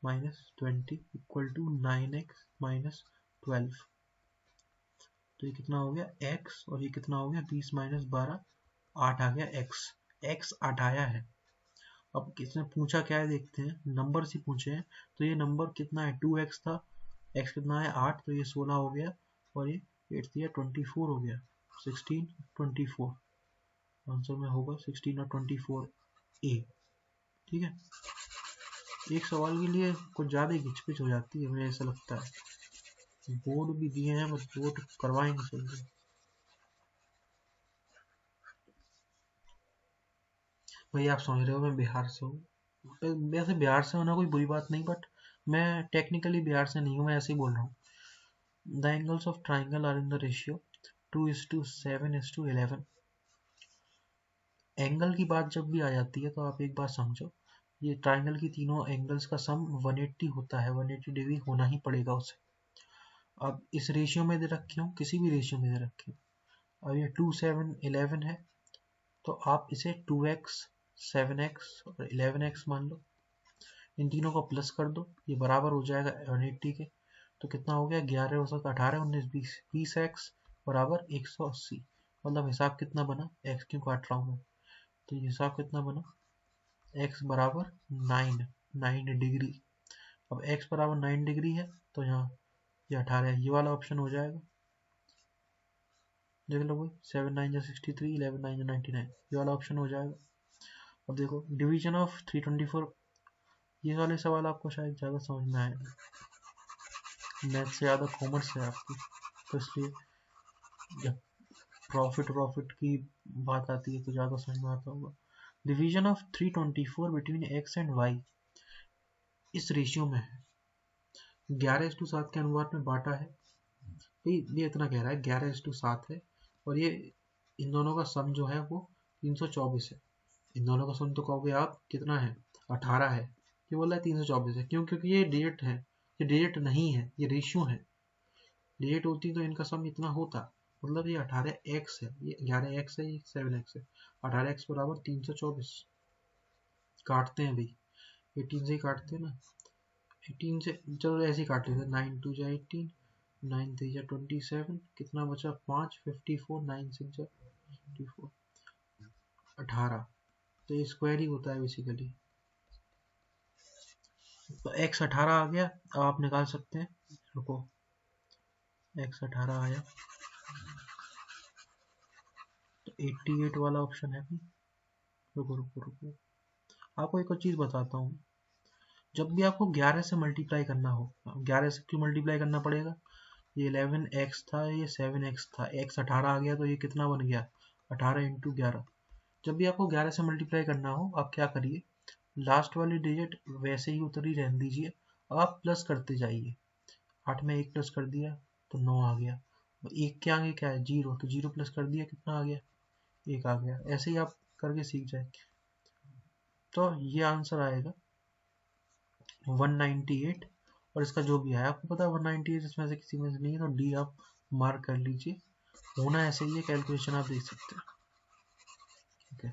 A: minus 20 equal to 9x minus 12। तो ये कितना हो गया x, और ये कितना हो गया 20 माइनस 12, 8 आ गया x, x 8 आया है। अब किसने पूछा क्या है देखते हैं, नंबर से पूछे हैं, तो ये नंबर कितना है 2x था, x कितना है 8, तो ये 16 हो गया, और ये 8 दिया 24 हो गया, 16 24 आंसर में होगा 16 और 24 ए। ठीक है, एक सवाल के लिए कुछ ज़्यादा ही घिचपिच हो जाती है, मुझे ऐसा लगता है। बोर्ड भी दिए हैं बस बोर्ड करवाएंगे जल्दी। भाई आप समझ रहे हो मैं बिहार से हूँ, वैसे बिहार से होना कोई बुरी बात नहीं, बट मैं टेक्निकली बिहार से नहीं हूँ, मैं ऐसे ही बोल रहा हूँ। The angles of triangle are in the ratio 2:7:11। Angle की बात जब भी आ जाती है तो आप एक बात समझो, ये ट्राइंगल की तीनों एंगल्स का सम 180 होता है, 180 डिग्री होना ही पड़ेगा उसे। अब इस रेशियो में दे रखे हो, किसी भी रेशियो में दे रखे हो, अब ये 2 7 11 है, तो आप इसे 2x 7x और 11x मान लो, इन तीनों को प्लस कर दो, ये बराबर हो जाएगा 180 के। तो कितना हो गया 11 हो सकता 18 19 20, 20x बराबर 180। मतलब हिसाब कितना बना, x क्यों काट रहा हूँ मैं, तो ये हिसाब कितना बना, x बराबर 9 डिग्री। अब x बराबर 9 डिग्री है तो यहाँ ये 18 है, ये वाला ऑप्शन हो जाएगा। देख लो भाई 7 9 जा 63, 11 9 जा 99, ये वाला ऑप्शन हो जाएगा। अब देखो डिवीजन ऑफ 324, ये वाले सवाल आपको शायद ज़्यादा समझ में आएगा, मैथ से ज़्यादा कॉमर्स है आपकी। तो इसलिए जब प्रॉफिट की बात आती है तो ज़्यादा समझ में आता होगा। Division of 324 between X and Y इस रेशियो में है, 11:7 के अनुपात में बांटा है। ये इतना कह रहा है 11:7 है, और ये इन दोनों का सम जो है वो 324 है। इन दोनों का सम तो कहोगे आप कितना है, 18 है। ये बोला है 324 है, क्यों? क्योंकि ये डिजिट है, ये डिजिट नहीं है, ये रेशियो है। डिजिट होती तो इनका सम इतना होता, मतलब ये 18x है, ये 11x है, ये 7x है। 18x बराबर 324। काटते हैं भाई, 18 से ही काटते हैं ना, 18 से, चलो ऐसे ही काट लेते हैं। 9 2 जा 18, 9 3 जा 27, कितना बचा 5, 54, 9 6 जा 54, 18। तो ये स्क्वायर ही होता है बेसिकली। तो x 18 आ गया, अब आप निकाल सकते हैं। रुको, x 18 आया तो 88 वाला ऑप्शन है भाई। रुको रुको रुको, आपको एक और चीज़ बताता हूँ। जब भी आपको 11 से मल्टीप्लाई करना हो, 11 से क्यों मल्टीप्लाई करना पड़ेगा? ये 11x था, ये 7x था, x 18 आ गया तो ये कितना बन गया 18 इंटू 11। जब भी आपको 11 से मल्टीप्लाई करना हो, आप क्या करिए, लास्ट वाली डिजिट वैसे ही उतरी रहने दीजिए, अब आप प्लस करते जाइए। 8 में 1 प्लस कर दिया तो 9 आ गया, 1 के आगे क्या है 0, तो 0 प्लस कर दिया कितना आ गया 1 आ गया। ऐसे ही आप करके सीख जाएंगे। तो ये आंसर आएगा 198, और इसका जो भी है आपको पता है 198 इसमें से किसी में से नहीं है, तो डी आप मार्क कर लीजिए। होना ऐसे ही है, कैलकुलेशन आप देख सकते हैं। ठीक है,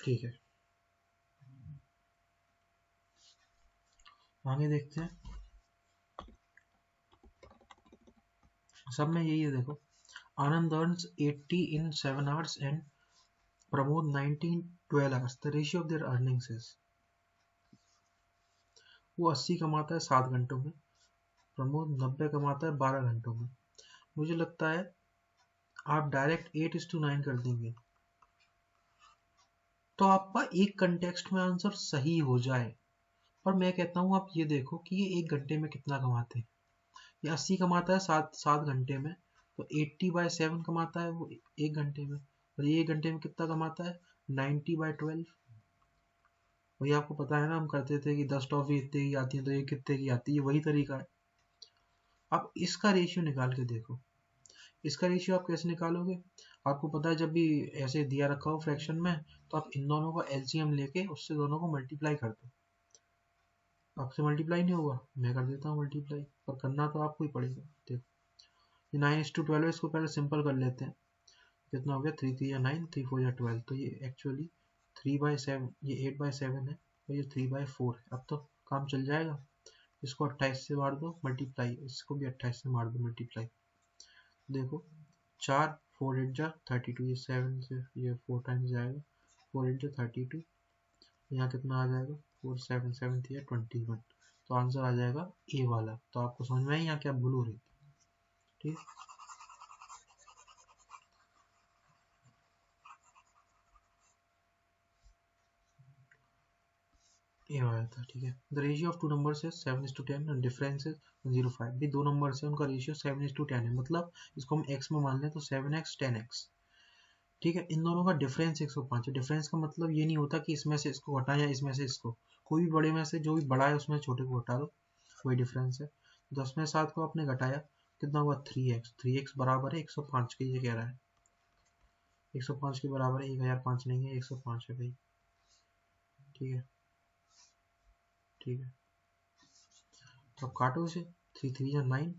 A: ठीक है, आगे देखते हैं। सब में यही है, देखो। Anand earns 80 in 7 hours and Pramod 90 in 12 hours. The ratio of their earnings is, वो 80 कमाता है 7 घंटों में, प्रमोद 90 कमाता है 12 घंटों में। मुझे लगता है आप डायरेक्ट 8:9 कर देंगे तो आपका एक कंटेक्स्ट में आंसर सही हो जाए। पर मैं कहता हूँ आप ये देखो कि ये 1 घंटे में कितना कमाते हैं। ये 80 कमाता है 7 घंटे में, तो 80/7 कमाता है वो 1 घंटे में, और ये 1 घंटे में कितना कमाता है 90/12। वही आपको पता है ना, हम करते थे कि 10 टॉफी इतने की आती है तो ये कितने की आती है, वही तरीका है। अब इसका रेशियो निकाल के देखो। इसका रेशियो आप कैसे निकालोगे? आपको पता है जब भी ऐसे दिया रखा हो फ्रैक्शन में, तो आप इन दोनों का एलसीएम लेके उससे दोनों को मल्टीप्लाई कर दो। आपसे मल्टीप्लाई नहीं होगा, मैं कर देता हूँ मल्टीप्लाई, पर करना तो आपको ही पड़ेगा। देखो, ये 9:12, इसको पहले सिंपल कर लेते हैं। कितना हो गया 3 3 या 9, 3 4 या 12, तो ये एक्चुअली 3/7, ये 8/7 है, और ये 3/4 है। अब तो काम चल जाएगा। इसको 28 से मार दो मल्टीप्लाई, इसको भी 28 से मार दो मल्टीप्लाई। देखो 4 4 8 जा 32, ये 7 से ये 4 टाइम्स जाएगा, 4 8 जा 32, यहाँ कितना आ जाएगा 4 7 7 या 21। तो आंसर आ जाएगा ए वाला। तो आपको समझ में आई यहाँ क्या भूल हो रही थी? ठीक, ये आया था। ठीक है, the ratio of two numbers है 7:10 एंड डिफरेंस इज 0.5। भी दो नंबर्स है, उनका रेशियो 7:10 है, मतलब इसको हम x में मान लें तो 7x 10x। ठीक है, इन दोनों का डिफरेंस 105 है। डिफरेंस का मतलब ये नहीं होता कि इसमें से इसको घटाएं या इसमें से इसको, कोई भी बड़े में से जो भी बड़ा है उसमें छोटे को घटा दो, वही डिफरेंस है। 10 में 7 को आपने घटाया, कितना हुआ 3x। 3x बराबर है 105 के, ये कह रहा है 105 के बराबर है, 1005 नहीं है 105 है भाई। ठीक है, ठीक है, तो अब काटो इसे, 3 3 या 9,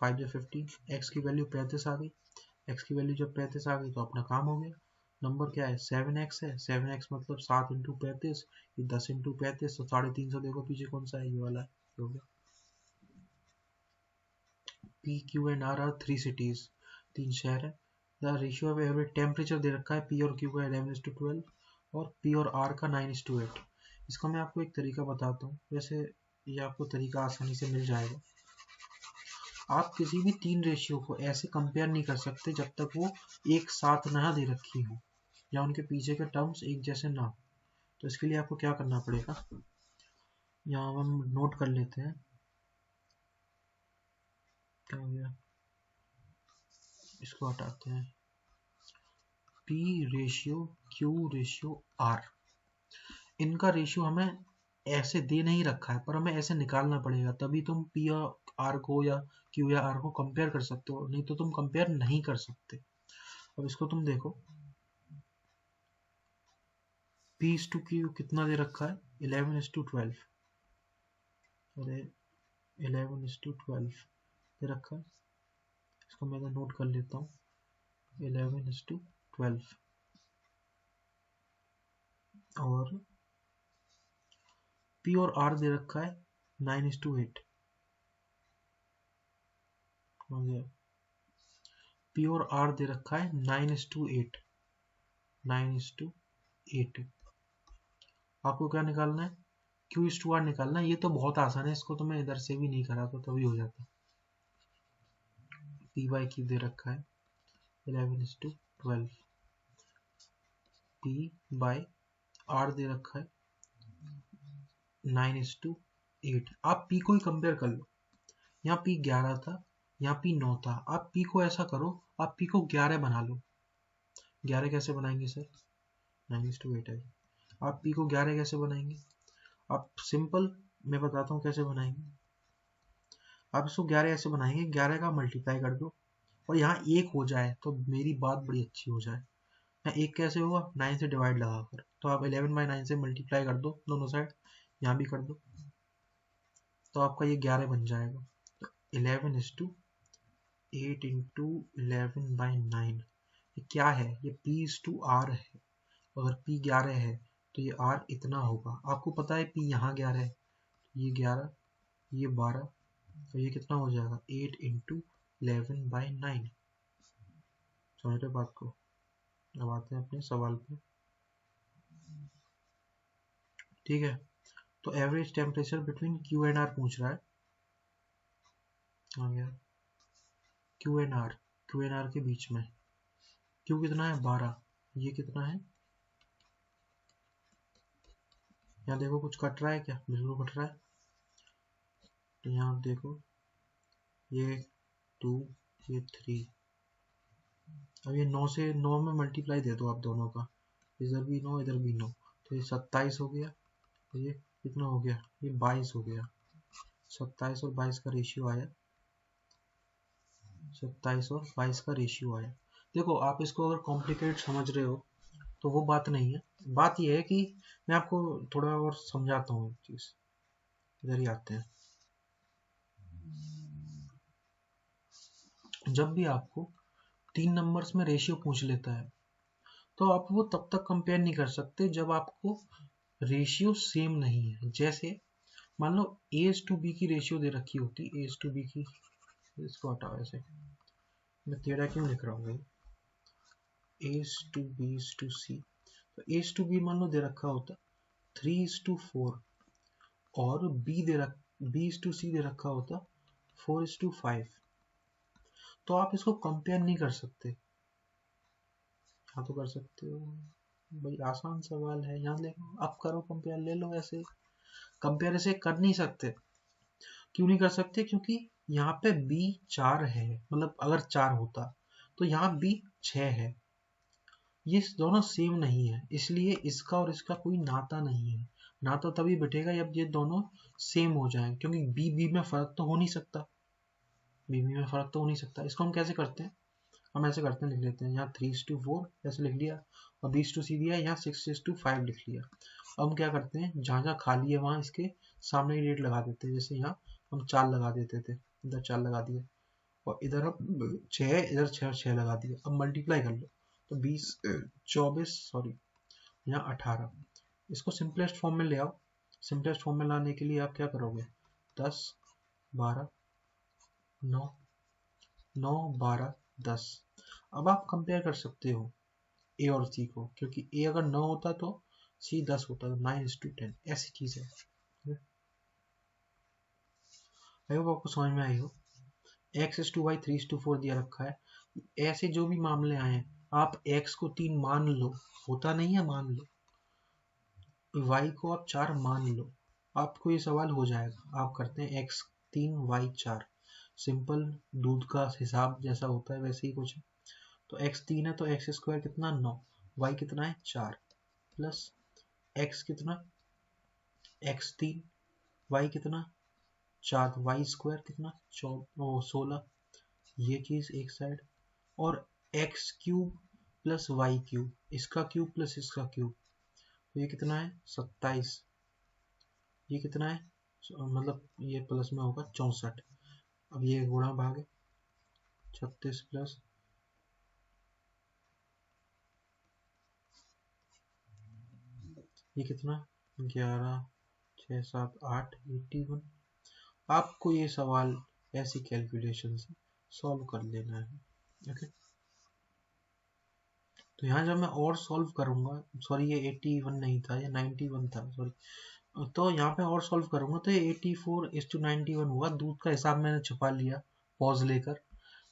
A: 5 या 15, x की वैल्यू 35 आ गई। x की वैल्यू जब 35 आ गई तो अपना काम हो गया। नंबर क्या है 7x है, 7x मतलब 7 इंटू 35, ये 10 इंटू 35, तो 350। देखो पीछे कौन सा है, ये वाला है, हो गया। P Q and R 3 cities, 3 शहर है। The ratio of average temperature दे रखा है, पी और क्यू का 11:12 और पी और आर का 9:8। इसका मैं आपको एक तरीका बताता हूँ, वैसे ये आपको तरीका आसानी से मिल जाएगा। आप किसी भी 3 रेशियो को ऐसे कंपेयर नहीं कर सकते जब तक वो एक साथ ना दे रखी हो या उनके पीछे के टर्म्स एक जैसे ना हो। तो इसके लिए आपको क्या करना पड़ेगा, यहाँ हम नोट कर लेते हैं। क्या हो गया, इसको हटाते हैं, P ratio Q ratio R, इनका रेशियो हमें ऐसे दे नहीं रखा है पर हमें ऐसे निकालना पड़ेगा, तभी तुम P और R को या Q या R को कंपेयर कर सकते हो, नहीं तो तुम कंपेयर नहीं कर सकते। अब इसको तुम देखो, P/Q कितना दे रखा है, 11:12, अरे 11:12 दे रखा है, इसको मैं नोट कर लेता हूँ, 11:12, और P और R दे रखा है 9:8 हो गया, P और R दे रखा है 9:8, 9:8, आपको क्या निकालना है, Q/R निकालना है। ये तो बहुत आसान है, इसको तो मैं इधर से भी नहीं करा तो तभी हो जाता। P/Q दे रखा है 11:12, P/R दे रखा है 9:8, आप P को ही कंपेयर कर लो, यहाँ P 11 था, यहाँ P 9 था, आप P को ऐसा करो, आप P को 11 बना लो। 11 कैसे बनाएंगे सर, 9:8 है, आप P को 11 कैसे बनाएंगे, आप सिंपल, मैं बताता हूँ कैसे बनाएंगे। आप इसको 11 ऐसे बनाएंगे, 11 का मल्टीप्लाई कर दो और यहाँ 1 हो जाए तो मेरी बात बड़ी अच्छी हो जाए। यहाँ 1 कैसे होगा, 9 से डिवाइड लगाकर, तो आप 11/9 से मल्टीप्लाई कर दो दोनों साइड, यहाँ भी कर दो, तो आपका ये 11 बन जाएगा। तो 11:8 इंटू 11/9, ये क्या है, ये P/R है, अगर P 11 है तो ये R इतना होगा, आपको पता है P यहाँ 11 है, ये 11, ये 12, तो ये कितना हो जाएगा, 8 इंटू 11/9, समझ रहे बात को। अब आते हैं अपने सवाल पे, ठीक है, तो average temperature between Q and R पूछ रहा है, आ गया Q एंड R के बीच में, Q कितना है 12, ये कितना है, यहाँ देखो कुछ कट रहा है क्या, बिल्कुल कट रहा है, तो यहाँ देखो ये 2, ये 3, अब ये 9 से 9 में मल्टीप्लाई दे दो आप दोनों का, इधर भी 9 इधर भी 9, तो ये 27 हो गया, तो ये कितना हो गया, ये 22 हो गया, 27 और 22 का रेशियो आया, 27 और 22 का रेशियो आया। देखो आप इसको अगर कॉम्प्लिकेट समझ रहे हो तो वो बात नहीं है, बात ये है कि मैं आपको थोड़ा और समझाता हूँ एक चीज़, इधर ही आते हैं। जब भी आपको 3 नंबर्स में रेशियो पूछ लेता है तो आप वो तब तक कंपेयर नहीं कर सकते जब आपको रेशियो सेम नहीं है। जैसे मान लो A/B की रेशियो दे रखी होती, A/B की, इसको हटाओ, ऐसे मैं तेरा क्यों लिख रहा हूँ, A/B/C, तो A/B मान लो दे रखा होता 3:4 और B/C दे रखा होता 4:5, तो आप इसको कंपेयर नहीं कर सकते। हाँ तो कर सकते हो भाई, आसान सवाल है, यहाँ देखो आप करो कंपेयर, ले लो ऐसे, कंपेयर ऐसे कर नहीं सकते। क्यों नहीं कर सकते, क्योंकि यहाँ पे B 4 है, मतलब अगर 4 होता तो यहाँ B 6 है, ये दोनों सेम नहीं है, इसलिए इसका और इसका कोई नाता नहीं है। नाता तभी बैठेगा जब ये दोनों सेम हो जाएं, क्योंकि B में फर्क तो हो नहीं सकता, B में फर्क तो हो नहीं सकता। इसको हम कैसे करते हैं, हम ऐसे करते हैं, लिख लेते हैं यहाँ 3:4 ऐसे लिख लिया, और B/C दिया है, यहाँ 6:5 लिख लिया। अब हम क्या करते हैं, जहाँ जहाँ खाली है वहाँ इसके सामने ही रेट लगा देते हैं, जैसे यहाँ हम 4 लगा देते थे, इधर 4 लगा दिए, और इधर हम 6, इधर 6 लगा दिए। अब मल्टीप्लाई कर लो, तो 24 सॉरी यहाँ 18, इसको सिंपलेस्ट फॉर्म में ले आओ। सिंपलेस्ट फॉर्म में लाने के लिए आप क्या करोगे, 10 12 9 9 12 10, अब आप कंपेयर कर सकते हो ए और सी को, क्योंकि ए अगर 9 होता तो सी 10 होता, तो 9:10, ऐसी चीज है। आई होप आपको समझ में आई हो। x/y 3:4 दिया रखा है, ऐसे जो भी मामले आए आप x को 3 मान लो, होता नहीं है मान लो, y को आप 4 मान लो, आपको ये सवाल हो जाएगा। आप करते हैं x 3 y 4, सिंपल दूध का हिसाब जैसा होता है वैसे ही कुछ है। तो x 3 है तो एक्स स्क्वायर कितना 9, y कितना है 4, प्लस x कितना x 3, y कितना 4, वाई स्क्वायर कितना 16, ये चीज एक साइड, और X cube plus Y cube, इसका क्यूब प्लस इसका क्यूब, तो ये कितना है 27, ये कितना है मतलब ये प्लस में होगा 64। अब ये गुणा भाग है 36 प्लस ये कितना 11 6 7 8 81। आपको ये सवाल ऐसी कैलकुलेशन से सॉल्व कर लेना है। ओके, तो यहाँ जब मैं और सॉल्व करूंगा, सॉरी ये 81 नहीं था, ये 91 था, सॉरी, तो यहाँ पे और सॉल्व करूंगा तो ये 84:91 हुआ। दूध का हिसाब मैंने छुपा लिया पॉज लेकर,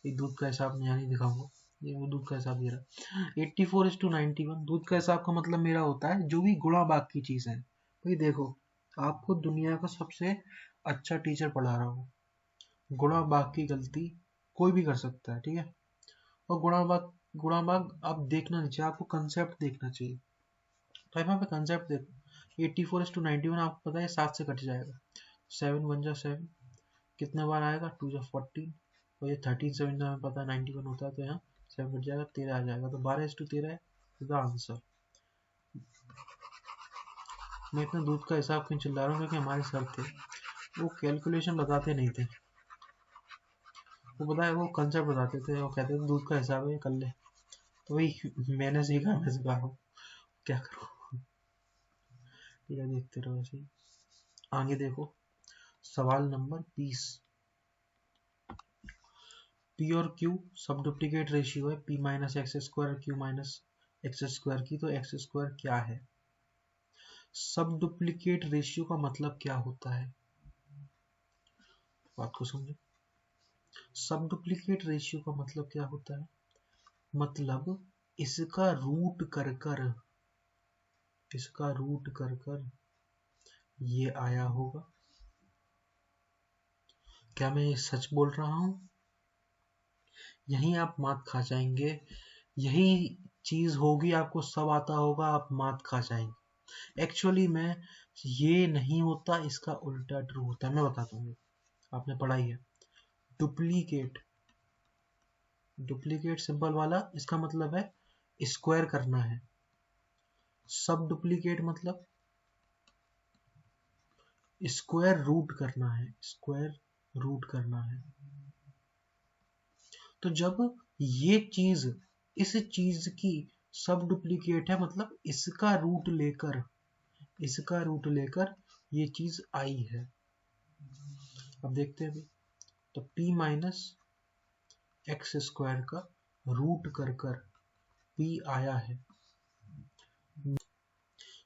A: ये दूध का हिसाब मैं यहाँ नहीं दिखाऊंगा, ये वो दूध का हिसाब ये रहा 84:91। दूध का हिसाब का मतलब मेरा होता है जो भी गुणा भाग की चीज है। भाई देखो, आपको दुनिया का सबसे अच्छा टीचर पढ़ा रहा हूँ, गुणा भाग की गलती कोई भी कर सकता है, ठीक है। और गुणा भाग आप देखना नहीं चाहिए, आपको कंसेप्ट देखना चाहिए। तो यहाँ पे कंसेप्ट देखो, 84:91 आपको पता है 7 से कट जाएगा, 7 1 जा 7, कितने बार आएगा 2 जा 14, और ये 13 7 हमें पता है 91 होता है, तो यहाँ 7 कट जाएगा 13 आ जाएगा, तो 12:13 है इसका आंसर। मैं इतना दूध का हिसाब क्यों चिल्ला रहा हूँ, क्योंकि हमारे सर थे वो कैलकुलेशन बताते नहीं थे, वो पता है वो कंसेप्ट बताते थे, वो कहते थे दूध का हिसाब है कर ले, तो वही मैंने सीखा, मैं सिखा रहा हूँ, क्या करूँ। ठीक है, देखते रहो ऐसे ही। आगे देखो, सवाल नंबर 20। पी और क्यू सब डुप्लीकेट रेशियो है, P minus X square Q minus X square की, तो एक्स स्क्वायर क्या है। सब डुप्लीकेट रेशियो का मतलब क्या होता है, बात को समझो। सब डुप्लीकेट रेशियो का मतलब क्या होता है, मतलब इसका रूट कर कर, इसका रूट कर कर ये आया होगा। क्या मैं ये सच बोल रहा हूं, यही आप मात खा जाएंगे, यही चीज होगी, आपको सब आता होगा, आप मात खा जाएंगे। एक्चुअली में ये नहीं होता, इसका उल्टा ट्रू होता है, मैं बताता हूँ, आपने पढ़ा ही है। डुप्लीकेट, डुप्लीकेट सिंपल वाला इसका मतलब है स्क्वायर करना है, सब डुप्लीकेट मतलब स्क्वायर रूट करना है, स्क्वायर रूट करना है। तो जब ये चीज इस चीज की सब डुप्लीकेट है, मतलब इसका रूट लेकर ये चीज आई है। अब देखते हैं अभी, तो p माइनस एक्स स्क्वायर का रूट कर कर p आया है।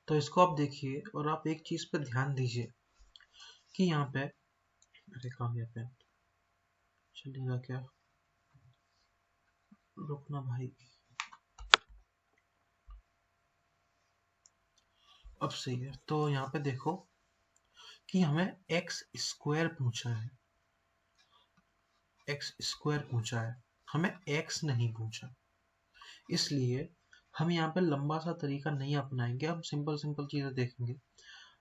A: तो इसको आप देखिए और आप एक चीज पर ध्यान दीजिए कि यहाँ पे, अरे कहाँ गया पेन, चलेगा क्या, रुकना भाई, अब सही है। तो यहाँ पे देखो कि हमें एक्स स्क्वायर पूछा है, एक्स स्क्वायर पूछा है, हमें एक्स नहीं पूछा, इसलिए हम यहाँ पे लंबा सा तरीका नहीं अपनाएंगे, हम सिंपल सिंपल चीजें देखेंगे।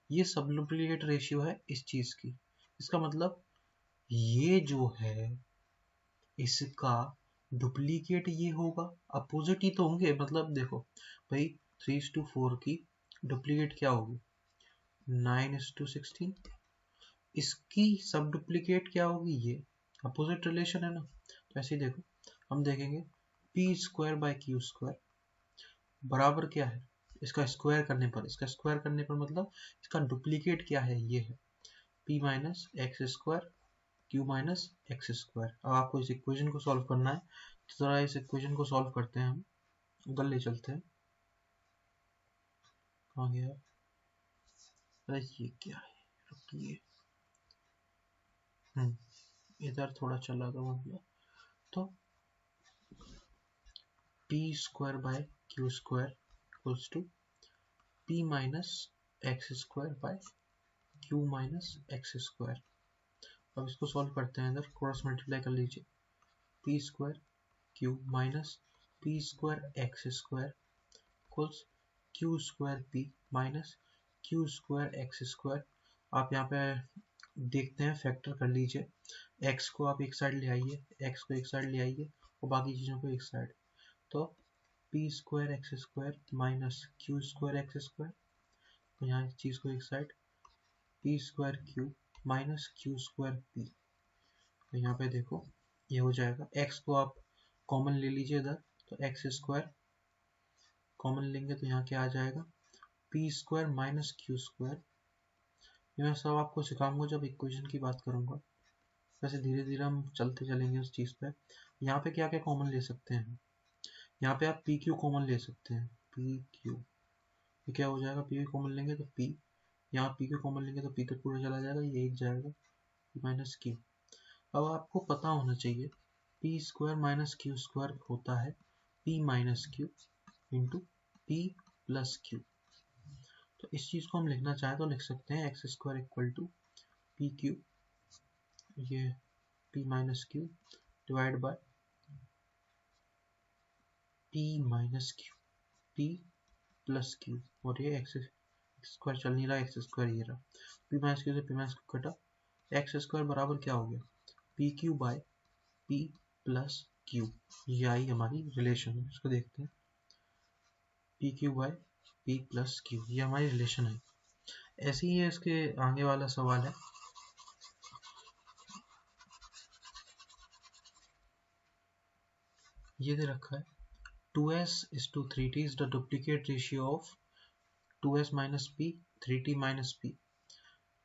A: ये सब डुप्लीकेट रेशियो है इस चीज की, इसका मतलब ये जो है इसका डुप्लीकेट ये होगा, अपोजिट ही तो होंगे। मतलब देखो भाई 3:4 की डुप्लीकेट क्या होगी 9:16, इसकी सब डुप्लीकेट क्या होगी, ये अपोजिट रिलेशन है ना। तो ऐसे ही देखो, हम देखेंगे P square by Q square बराबर क्या है, इसका स्क्वायर करने पर, इसका स्क्वायर करने पर मतलब इसका डुप्लीकेट क्या है, ये है P minus X square Q minus X square. अब आपको इस इक्वेशन को सॉल्व करना है, तो जरा इस इक्वेशन को सॉल्व करते हैं, हम उधर ले चलते हैं। कहाँ गया, अरे ये क्या है, रुकिए, इधर थोड़ा चला गया मतलब। तो P square by Q square equals to P minus X square by Q minus X square. अब इसको सॉल्व करते हैं, इधर क्रॉस मल्टीप्लाई कर लीजिए, P square Q minus P square x square equals Q square P minus Q square x square. आप यहाँ पे देखते हैं, फैक्टर कर लीजिए, x को आप एक साइड ले आइए, x को एक साइड ले आइए और बाकी चीज़ों को एक साइड, तो P square x square minus Q square x square, तो यहाँ इस चीज़ को एक side, P square Q minus Q square P, तो यहाँ पे देखो ये हो जाएगा, x को आप कॉमन ले लीजिए इधर, तो एक्स स्क्वायर कॉमन लेंगे तो यहाँ क्या आ जाएगा, P square minus Q square. ये मैं सब आपको सिखाऊंगा जब इक्वेशन की बात करूंगा, वैसे धीरे धीरे हम चलते चलेंगे उस चीज़ पे। यहाँ पे क्या क्या कॉमन ले सकते हैं, यहाँ पे आप पी क्यू कॉमन ले सकते हैं, पी क्यू, ये क्या हो जाएगा, पी क्यू कॉमन लेंगे तो पी, यहाँ पी क्यू कॉमन लेंगे तो पी तो पूरा चला जाएगा, ये एक जाएगा, पी माइनस क्यू। अब आपको पता होना चाहिए P square minus Q square होता है P minus Q into P plus Q. तो इस चीज़ को हम लिखना चाहें तो लिख सकते हैं X square equal to P Q, ये P minus Q divide by P minus Q, P plus Q, और ये एक्स स्क्वायर चल नहीं रहा, एक्स स्क्वायर ये रहा, पी माइनस क्यू से पी माइनस क्यू कटा, एक्स स्क्वायर बराबर क्या हो गया, P Q by P plus Q, ये आई हमारी रिलेशन है। इसको देखते हैं, P Q by P plus Q, ये हमारी रिलेशन है। ऐसे ही है इसके आगे वाला सवाल है, ये दे रखा है 2s is to 3t is the duplicate ratio of 2s minus p 3t minus p।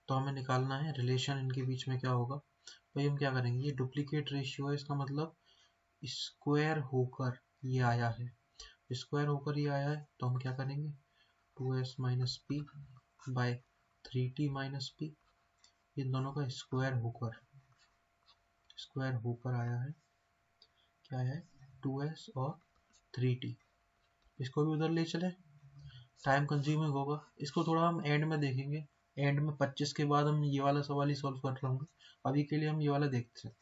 A: तो हमें निकालना है रिलेशन इनके बीच में क्या होगा, भाई हम क्या करेंगे, ये डुप्लीकेट रेशियो है, इसका मतलब स्क्वायर होकर ये आया है, स्क्वायर होकर ये आया है, तो हम क्या करेंगे 2s minus P by 3t minus P, इन दोनों का स्क्वायर होकर आया है, क्या है 2s और 3t। इसको भी उधर ले चले, टाइम कंज्यूमिंग होगा, इसको थोड़ा हम एंड में देखेंगे, एंड में 25 के बाद हम ये वाला सवाल ही सॉल्व कर रहे होंगे, अभी के लिए हम ये वाला देखते हैं,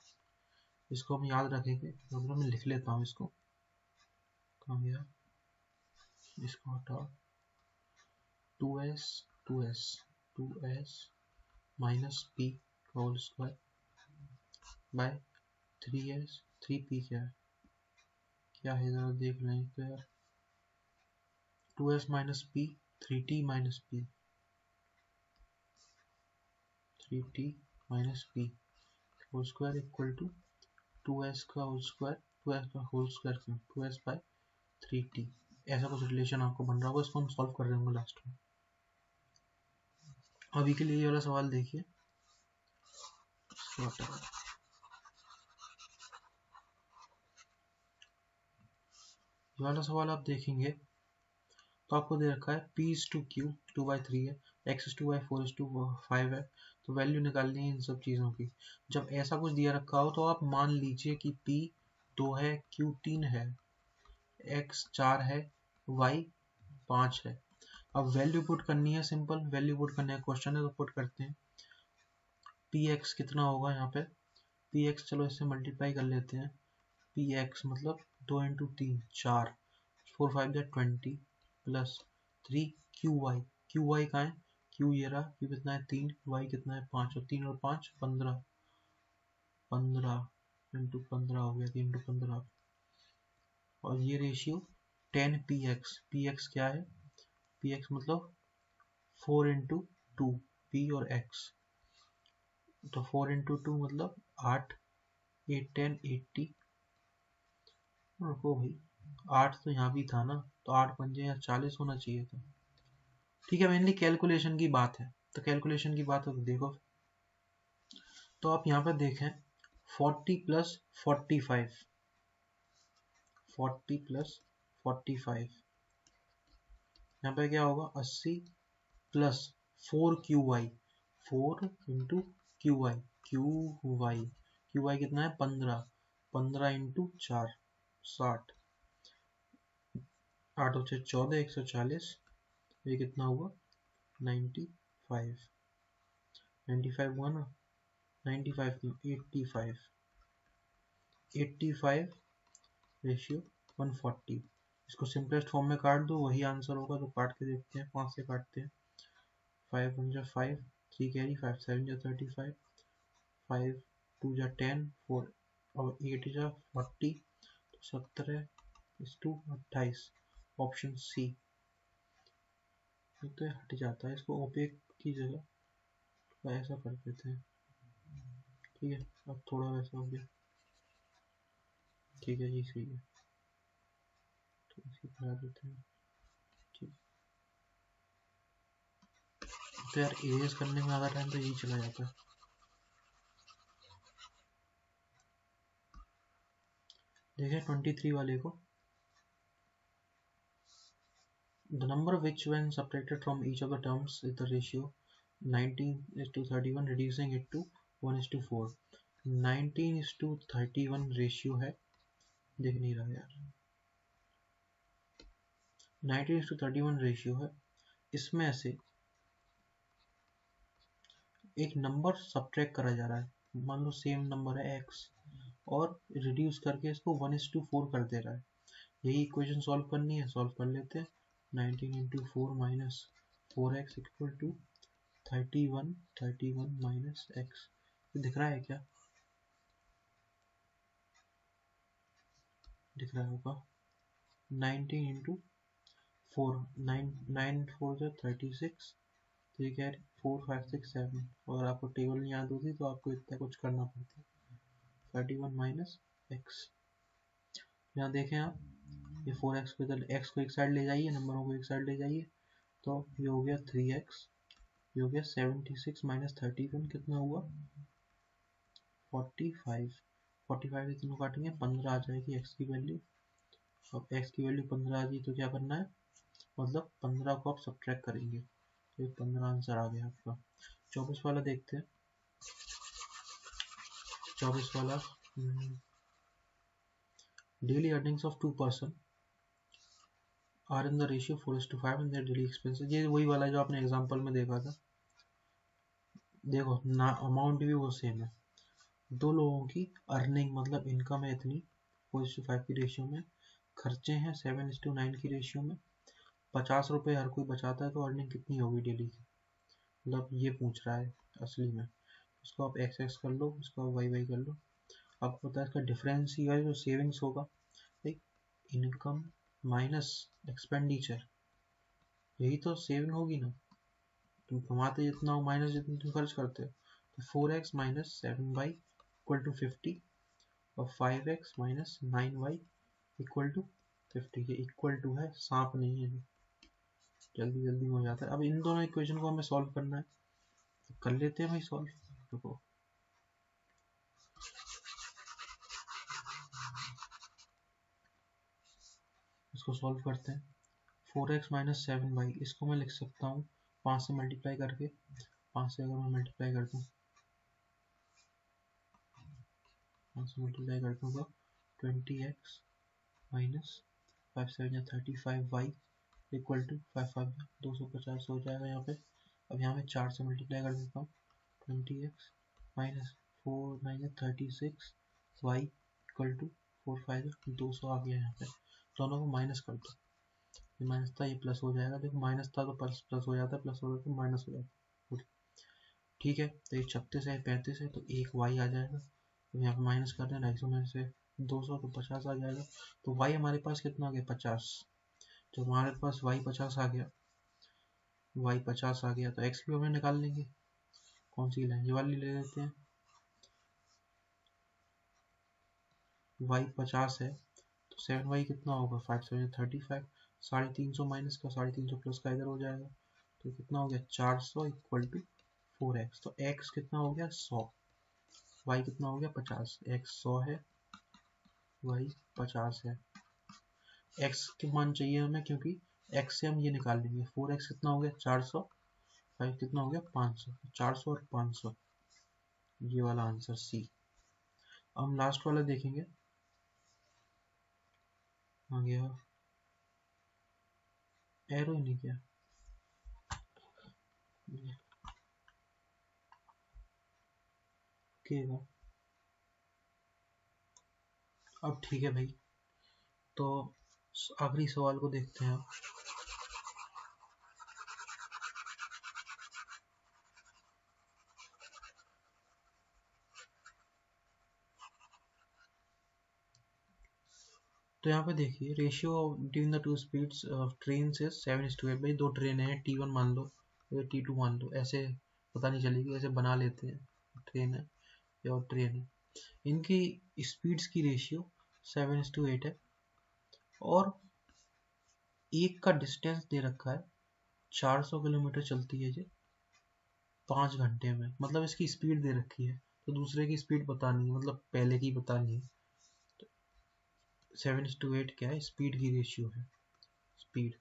A: इसको हम याद रखेंगे, तो मैं लिख लेता हूँ इसको, कहाँ गया, इसको हटाओ, 2s 2s 2s minus P whole square by 3s 3p क्या है जरा देख लें तो यार, 2s minus P 3t minus P 3t minus P whole square equal to 2s का होल स्क्वायर, 2s का होल स्क्वायर क्यों, 2s बाय 3t, ऐसा कुछ रिलेशन आपको बन रहा होगा, इसको हम सॉल्व कर देंगे लास्ट में। अभी के लिए ये वाला सवाल देखिए, ये वाला सवाल आप देखेंगे तो आपको दे रखा है p is to q 2/3 है, x is to y 4 is to 5 है, तो वैल्यू निकालनी है इन सब चीज़ों की। जब ऐसा कुछ दिया रखा हो तो आप मान लीजिए कि p 2 है, q 3 है, x 4 है, y 5 है। अब वैल्यू पुट करनी है, सिंपल वैल्यू पुट करने का क्वेश्चन है तो पुट करते हैं, px कितना होगा यहाँ पे, px चलो इससे मल्टीप्लाई कर लेते हैं, px मतलब 2 इंटू 3 4, 4 5 20 प्लस 3 क्यू वाई कहाँ है, क्यू ये रहा, क्यू कितना है 3, वाई कितना है 5, और 3 और 5 15, 15 इंटू 15 हो गया, 3 इंटू 15, और ये रेशियो 10 पी एक्स क्या है, पी एक्स मतलब 4 इंटू 2, पी और एक्स, तो 4 इंटू 2 मतलब 8, 8 10 80, रुको भाई 8 तो यहाँ भी था ना, तो 8 पंजे या 40 होना चाहिए था, ठीक है मेनली कैलकुलेशन की बात है, तो कैलकुलेशन की बात हो तो देखो, तो आप यहाँ पर देखें 40 प्लस 45, 40 प्लस 45, यहाँ पे क्या होगा 80 plus 4 Q Y, 4 into Q Y कितना है 15, 15 इंटू 4 60, 8 और 6 14, 140, ये कितना हुआ 95, 95 हुआ ना, 95 क्यों, 85 रेशियो 140। इसको सिंपलेस्ट फॉर्म में काट दो, वही आंसर होगा। तो काट के देखते हैं, 5 से काटते हैं। 5 1 जा 5, 3 कैरी, 5 7 जा 35, 5 2 जा 10, 4 और 8 जा 40, तो 17:28। Option C. तो हट जाता है, इसको ओपेक की जगह तो ऐसा कर देते हैं। ठीक है, अब थोड़ा वैसा हो गया। ठीक है जी, सही है, तो इसी करा देते हैं। ठीक, तो यार इरेज करने में आधा टाइम तो यही चला जाता है। देखिए 23 वाले को, the number which when subtracted from each of the terms is the ratio 19:31, reducing it to 1:4। 19:31 ratio है, देख नहीं रहा यार, 19:31 रेशियो है। इसमें से एक नंबर सब्ट्रैक्ट करा जा रहा है, मान लो सेम नंबर है x, और रिड्यूस करके इसको 1:4 कर दे रहा है। यही इक्वेशन सॉल्व करनी है, सॉल्व कर लेते हैं। 19 into 4 minus 4x equal to 31, 31 minus x। दिख रहा है क्या, दिख रहा होगा। 19 इंटू 4, 9 4 जो 36, ठीक है, 4 5 6 7। और आपको टेबल नहीं याद होती तो आपको इतना कुछ करना पड़ता है। 31 माइनस एक्स, यहाँ देखें आप, ये 4x को इधर, x को एक साइड ले जाइए, नंबरों को एक साइड ले जाइए, तो ये हो गया 3x, ये हो गया 76 माइनस 31 कितना हुआ 45। 45 से तीनों काटेंगे, 15 आ जाएगी x की वैल्यू। अब x की वैल्यू 15 आ गई तो क्या करना है, मतलब 15 को आप सब्ट्रैक्ट करेंगे, तो 15 आंसर आ गया आपका। 24 वाला देखते हैं। 24 वाला, daily earnings of 2 person are in the ratio 4:5 in their daily expenses. ये वही वाला जो आपने एग्जांपल में देखा था। देखो ना, अमाउंट भी वो सेम है। दो लोगों की अर्निंग मतलब इनकम है इतनी 4:5 की रेशियो में, खर्चे हैं 7:9 की रेशियो में। 50 रुपये हर कोई बचाता है, तो अर्निंग कितनी होगी डेली की, मतलब ये पूछ रहा है असली में। इसको आप एक्स एक्स कर लो, इसको वाई वाई कर लो। आपको पता है इसका डिफरेंस ही है जो सेविंग्स होगा, इनकम माइनस एक्सपेंडिचर, यही तो सेविंग होगी ना। तुम कमाते जितना हो माइनस जितना तुम खर्च करते हो। तो 4x minus 7y equal to 50, और 5x minus 9y equal to 50। ये इक्वल टू है, सांप नहीं है, जल्दी जल्दी हो जाता है। अब इन दोनों इक्वेशन को हमें सॉल्व करना है, तो कर लेते हैं भाई सॉल्व। देखो इसको सॉल्व करते हैं। 4x माइनस 7y, इसको मैं लिख सकता हूँ 5 से मल्टीप्लाई करके। 5 से अगर मैं मल्टीप्लाई करता हूँ, 5 से मल्टीप्लाई करता हूँ तो 20x माइनस 5 7 या 35y इक्वल टू 5 5 250 हो जाएगा यहाँ पे। अब यहाँ पे 4 से मल्टीप्लाई कर देता हूँ, 20x minus 4 9 36 y equal to 4 5 200 आ गया यहाँ पे। दोनों को माइनस कर दो, ये माइनस था ये प्लस हो जाएगा। देखो माइनस था तो प्लस प्लस हो जाता है, प्लस हो जाता है माइनस हो जाता है। ठीक है, तो ये 36 है 35 है, तो एक y आ जाएगा। तो यहाँ पे माइनस कर दें 250 में से 200, तो 50 आ जाएगा। तो y हमारे पास कितना आ गया 50। जब हमारे पास y 50 आ गया, y 50 आ गया, तो x भी हमें निकाल लेंगे। कौन सी लें, ये वाली ले लेते हैं। y 50 है तो 7y कितना होगा 5 7 35, 350 माइनस का 350 प्लस का इधर हो जाएगा, तो कितना हो गया 400 इक्वल टू 4x। तो x कितना हो गया 100, y कितना हो गया 50। x 100 है, y 50 है। x के मान चाहिए हमें, क्योंकि x से हम ये निकाल लेंगे। 4x कितना हो गया 400, 5 कितना हो गया 500, 400 और 500, ये वाला आंसर सी। हम लास्ट वाला देखेंगे, आ गया एरो ही नहीं किया। रुकिएगा। अब ठीक है भाई, तो आखिरी सवाल को देखते हैं। तो यहाँ पे देखिए ratio between the two speeds of train से 7:8। भाई दो ट्रेन है, T1 मान लो या T2 मान लो, ऐसे पता नहीं चलेगी, ऐसे बना लेते हैं, ट्रेन है या और ट्रेन है, इनकी स्पीड्स की रेशियो 7:8 है और एक का डिस्टेंस दे रखा है 400 किलोमीटर चलती है ये 5 घंटे में, मतलब इसकी स्पीड दे रखी है, तो दूसरे की स्पीड बतानी है, मतलब पहले की बतानी है। 7:8 क्या है, स्पीड की रेशियो है। स्पीड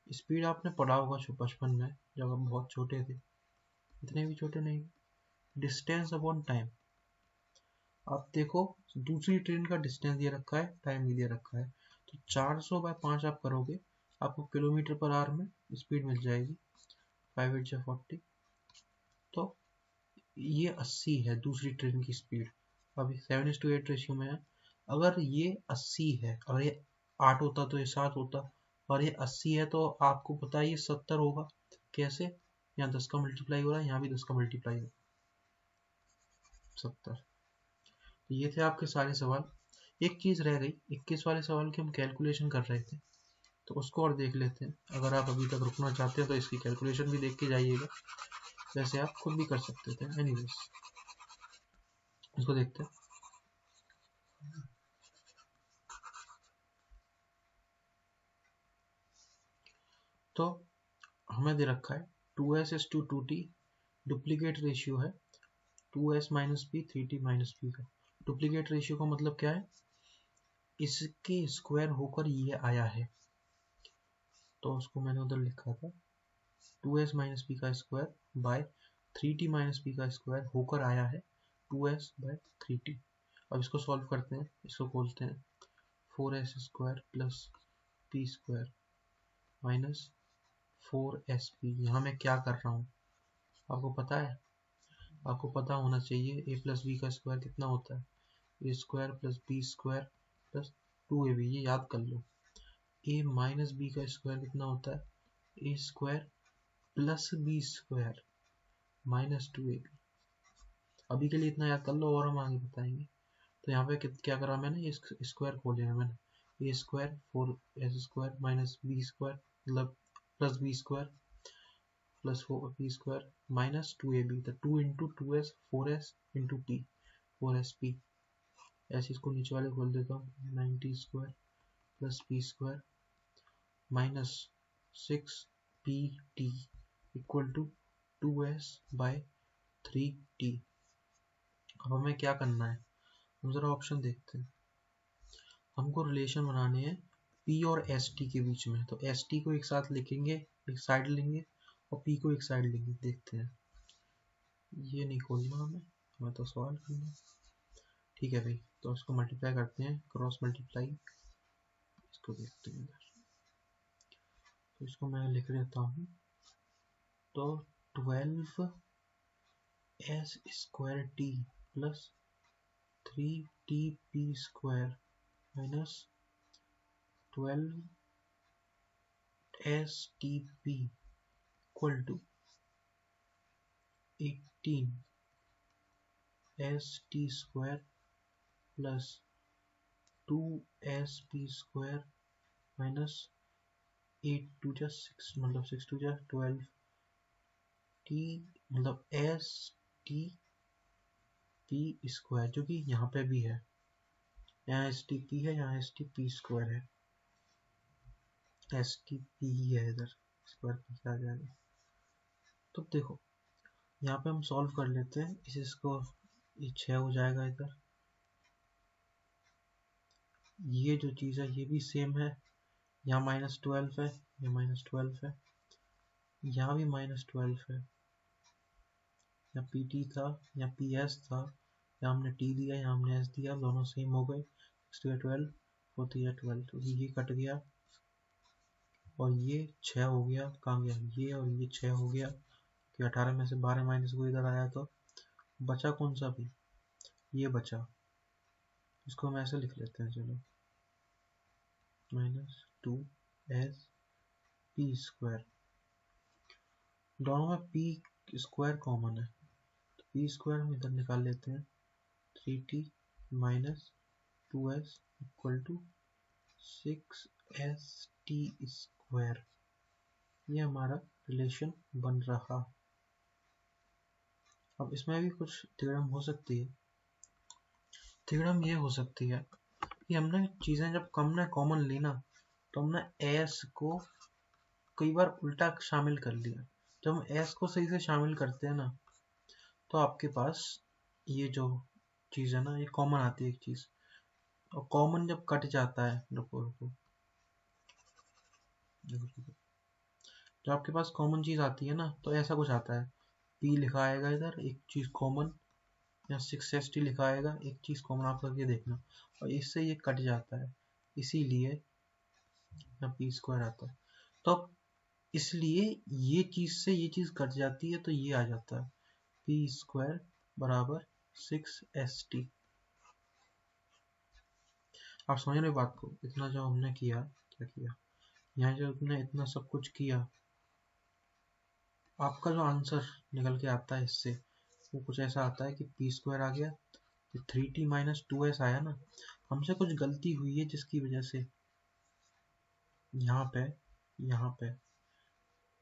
A: स्पीड आपने पढ़ा होगा बचपन में जब हम बहुत छोटे थे, इतने भी छोटे नहीं। डिस्टेंस अपॉन टाइम, आप देखो दूसरी ट्रेन का डिस्टेंस दे रखा है, टाइम भी दे रखा है, तो 400/5 आप करोगे, आपको किलोमीटर पर आवर में स्पीड मिल जाएगी, 5×8 = 40। तो ये 80 है दूसरी ट्रेन की स्पीड। अभी 7:8 रेशियो में है। अगर ये 80 है, अगर ये 8 होता तो ये 7 होता, और ये 80 है तो आपको पता है ये 70 होगा। कैसे? यहाँ 10 का मल्टीप्लाई हो रहा है, यहाँ भी 10 का मल्टीप्लाई हो, 70। तो ये थे आपके सारे सवाल। एक चीज रह गई, 21 वाले सवाल की हम कैलकुलेशन कर रहे थे, तो उसको और देख लेते हैं। अगर आप अभी तक रुकना चाहते हैं तो इसकी कैलकुलेशन भी देख के जाइएगा, वैसे आप खुद भी कर सकते थे। एनीवेज, इसको देखते हैं। तो हमें दे रखा है 2s:2t, डुप्लीकेट रेशियो है 2s-p 3t-p का। डुप्लीकेट रेशियो का मतलब क्या है, इसके स्क्वायर होकर ये आया है, तो उसको मैंने उधर लिखा था 2s-p का स्क्वायर बाय 3t-p का स्क्वायर होकर आया है 2s/3t। अब इसको सॉल्व करते हैं, इसको खोलते हैं, 4s² plus p² minus 4sp। यहाँ मैं क्या कर रहा हूँ आपको पता है? आपको पता होना चाहिए a प्लस बी का स्क्वायर कितना होता है, a² plus b² plus 2ab। ये याद कर लो। a माइनस बी का स्क्वायर कितना होता है, a² plus b² minus 2ab। अभी के लिए इतना याद कर लो और हम आगे बताएंगे। तो यहाँ पे क्या करा मैंने, ये स्क्वायर खोले हैं मैंने, a² 4s² माइनस b² मतलब plus b² plus 4p² minus 2ab, तो 2 into 2s 4s into p 4sp। ऐसे इसको नीचे वाले खोल देता हूँ, 90² plus p² minus 6pt equal to 2s/3t। अब हमें क्या करना है, हम जरा ऑप्शन देखते हैं। हमको रिलेशन बनाने हैं p और st के बीच में, तो st को एक साथ लिखेंगे, एक साइड लेंगे, और p को एक साइड लेंगे। देखते हैं, ये नहीं खोलना हमें तो सवाल करना है। ठीक है भाई, तो इसको मल्टीप्लाई करते हैं, क्रॉस मल्टीप्लाई, इसको देखते हैं। तो इसको मैं लिख देता हूँ, तो 12s² plus 3tp² minus 12stp equal to 18st² plus 2sp² minus 8×2 = 6, मतलब 6×2 = 12t, मतलब stp² जो कि यहाँ पे भी है, यहाँ stp है, यहाँ stp² है, stp ही है इधर, स्क्वायर पीछे आ जाएगा। तो देखो यहाँ पे हम सॉल्व कर लेते हैं इसको, ये 6 हो जाएगा इधर, ये जो चीज़ है ये भी सेम है, यहाँ -12 है, ये -12 है, यहाँ भी -12 है, यहाँ pt था, यहाँ ps था, यहाँ हमने t दिया, यहाँ हमने s दिया, दोनों सेम हो गए, 6×12 होती है 12, तो ये कट गया और ये 6 हो गया, कहाँ गया ये, और ये 6 हो गया कि 18 में से 12 माइनस को इधर आया, तो बचा कौन सा भी ये बचा, इसको हम ऐसे लिख लेते हैं, चलो -2s p स्क्वायर, दोनों में p स्क्वायर कॉमन है, तो p स्क्वायर हम इधर निकाल लेते हैं, 3t minus 2s equal to 6st square. ये हमारा रिलेशन बन रहा। अब इसमें भी कुछ थ्योरम हो सकती है। थ्योरम ये हो सकती है कि हमने चीज़ें जब हमने कॉमन ली ना, तो हमने s को कई बार उल्टा शामिल कर लिया। जब हम s को सही से शामिल करते हैं ना, तो आपके पास ये जो चीज़ है ना, ये कॉमन आती है एक चीज़, और कॉमन जब कट जाता है, रुको रुको, जब आपके पास कॉमन चीज़ आती है ना, तो ऐसा कुछ आता है, p लिखा आएगा इधर एक चीज़ कॉमन, या 6st लिखा आएगा एक चीज़ कॉमन, आप करके देखना, और इससे ये कट जाता है, इसीलिए यहाँ p स्क्वायर आता है। तो इसलिए ये चीज़ से ये चीज़ कट जाती है, तो ये आ जाता है p स्क्वायर बराबर 6st। आप समझ रहे बात को? इतना जो हमने किया, क्या किया यहाँ, जो हमने इतना सब कुछ किया, आपका जो आंसर निकल के आता है इससे, वो कुछ ऐसा आता है कि p स्क्वायर आ गया, तो 3t माइनस 2s आया ना, हमसे कुछ गलती हुई है जिसकी वजह से यहाँ पे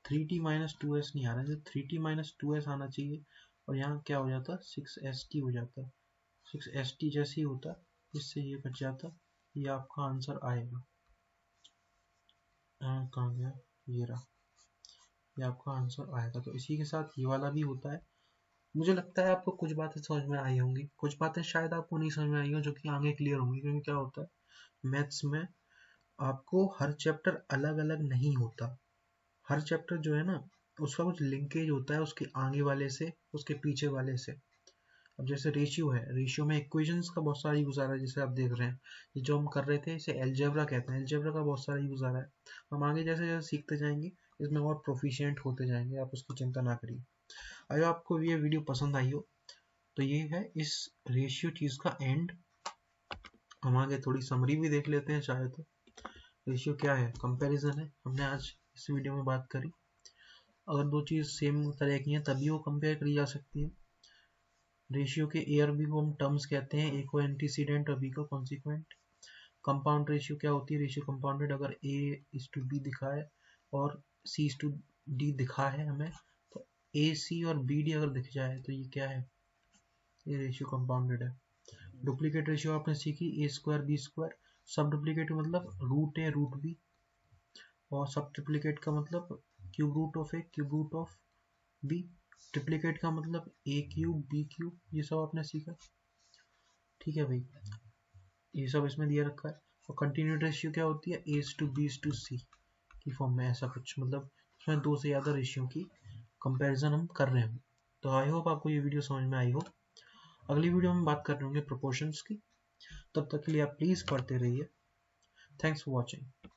A: 3t माइनस 2s नहीं आ रहा है, 3t माइनस 2s आना चाहिए, और यहाँ क्या हो जाता, 6st हो जाता, 6st जैसे ही होता, इससे ये बच जाता, ये आपका आंसर आएगा। कहाँ गया, ये रहा, ये आपका आंसर आएगा। तो इसी के साथ ये वाला भी होता है। मुझे लगता है आपको कुछ बातें समझ में आई होंगी, कुछ बातें शायद आपको नहीं समझ में आई हो, जो कि आगे क्लियर होंगी, क्योंकि क्या होता है मैथ्स में आपको हर चैप्टर अलग अलग नहीं होता। हर चैप्टर जो है ना, उसका कुछ लिंकेज होता है उसके आगे वाले से, उसके पीछे वाले से। अब जैसे रेशियो है, रेशियो में इक्वेशंस का बहुत सारा यूज आ रहा है, जैसे आप देख रहे हैं ये जो हम कर रहे थे, इसे एलजेब्रा कहते हैं, एलजेब्रा का बहुत सारा यूज आ रहा है। हम आगे जैसे जैसे सीखते जाएंगे, इसमें और प्रोफिशिएंट होते जाएंगे, आप उसकी चिंता ना करिए। अगर आपको ये वीडियो पसंद आई हो, तो ये है इस रेशियो चीज़ का एंड। हम आगे थोड़ी समरी भी देख लेते हैं चाहे तो। रेशियो क्या है, कंपैरिजन है, हमने आज इस वीडियो में बात करी। अगर दो चीज़ सेम तरह की हैं तभी वो कंपेयर करी जा सकती है। रेशियो के ए और बी को हम टर्म्स कहते हैं, ए को एंटीसीडेंट और बी को कॉन्सिक्वेंट। कंपाउंड रेशियो क्या होती है, रेशियो कंपाउंडेड अगर ए इज टू बी दिखा है और सी इज टू डी दिखा है हमें, तो ए सी और बी डी अगर दिख जाए तो ये क्या है, ये रेशियो कंपाउंडेड है। डुप्लीकेट रेशियो आपने सीखी, ए स्क्वायर बी स्क्वायर। सब डुप्लीकेट मतलब रूट ए रूट बी, और सब ट्रिप्लीकेट का मतलब cube root of A cube root of B. Triplicate का मतलब ए क्यूब बी क्यूब, ये सब आपने सीखा, ठीक है भाई, ये सब इसमें दिया रखा है। और कंटिन्यूड रेशियो क्या होती है, ए टू बी टू सी की फॉर्म में, ऐसा कुछ, मतलब उसमें दो से ज़्यादा रेशियो की कंपैरिजन हम कर रहे हैं। तो आई होप आपको ये वीडियो समझ में आई हो। अगली वीडियो में बात कर रहे होंगे प्रोपोर्शंस की। तब तक के लिए आप प्लीज़ पढ़ते रहिए। Thanks for watching.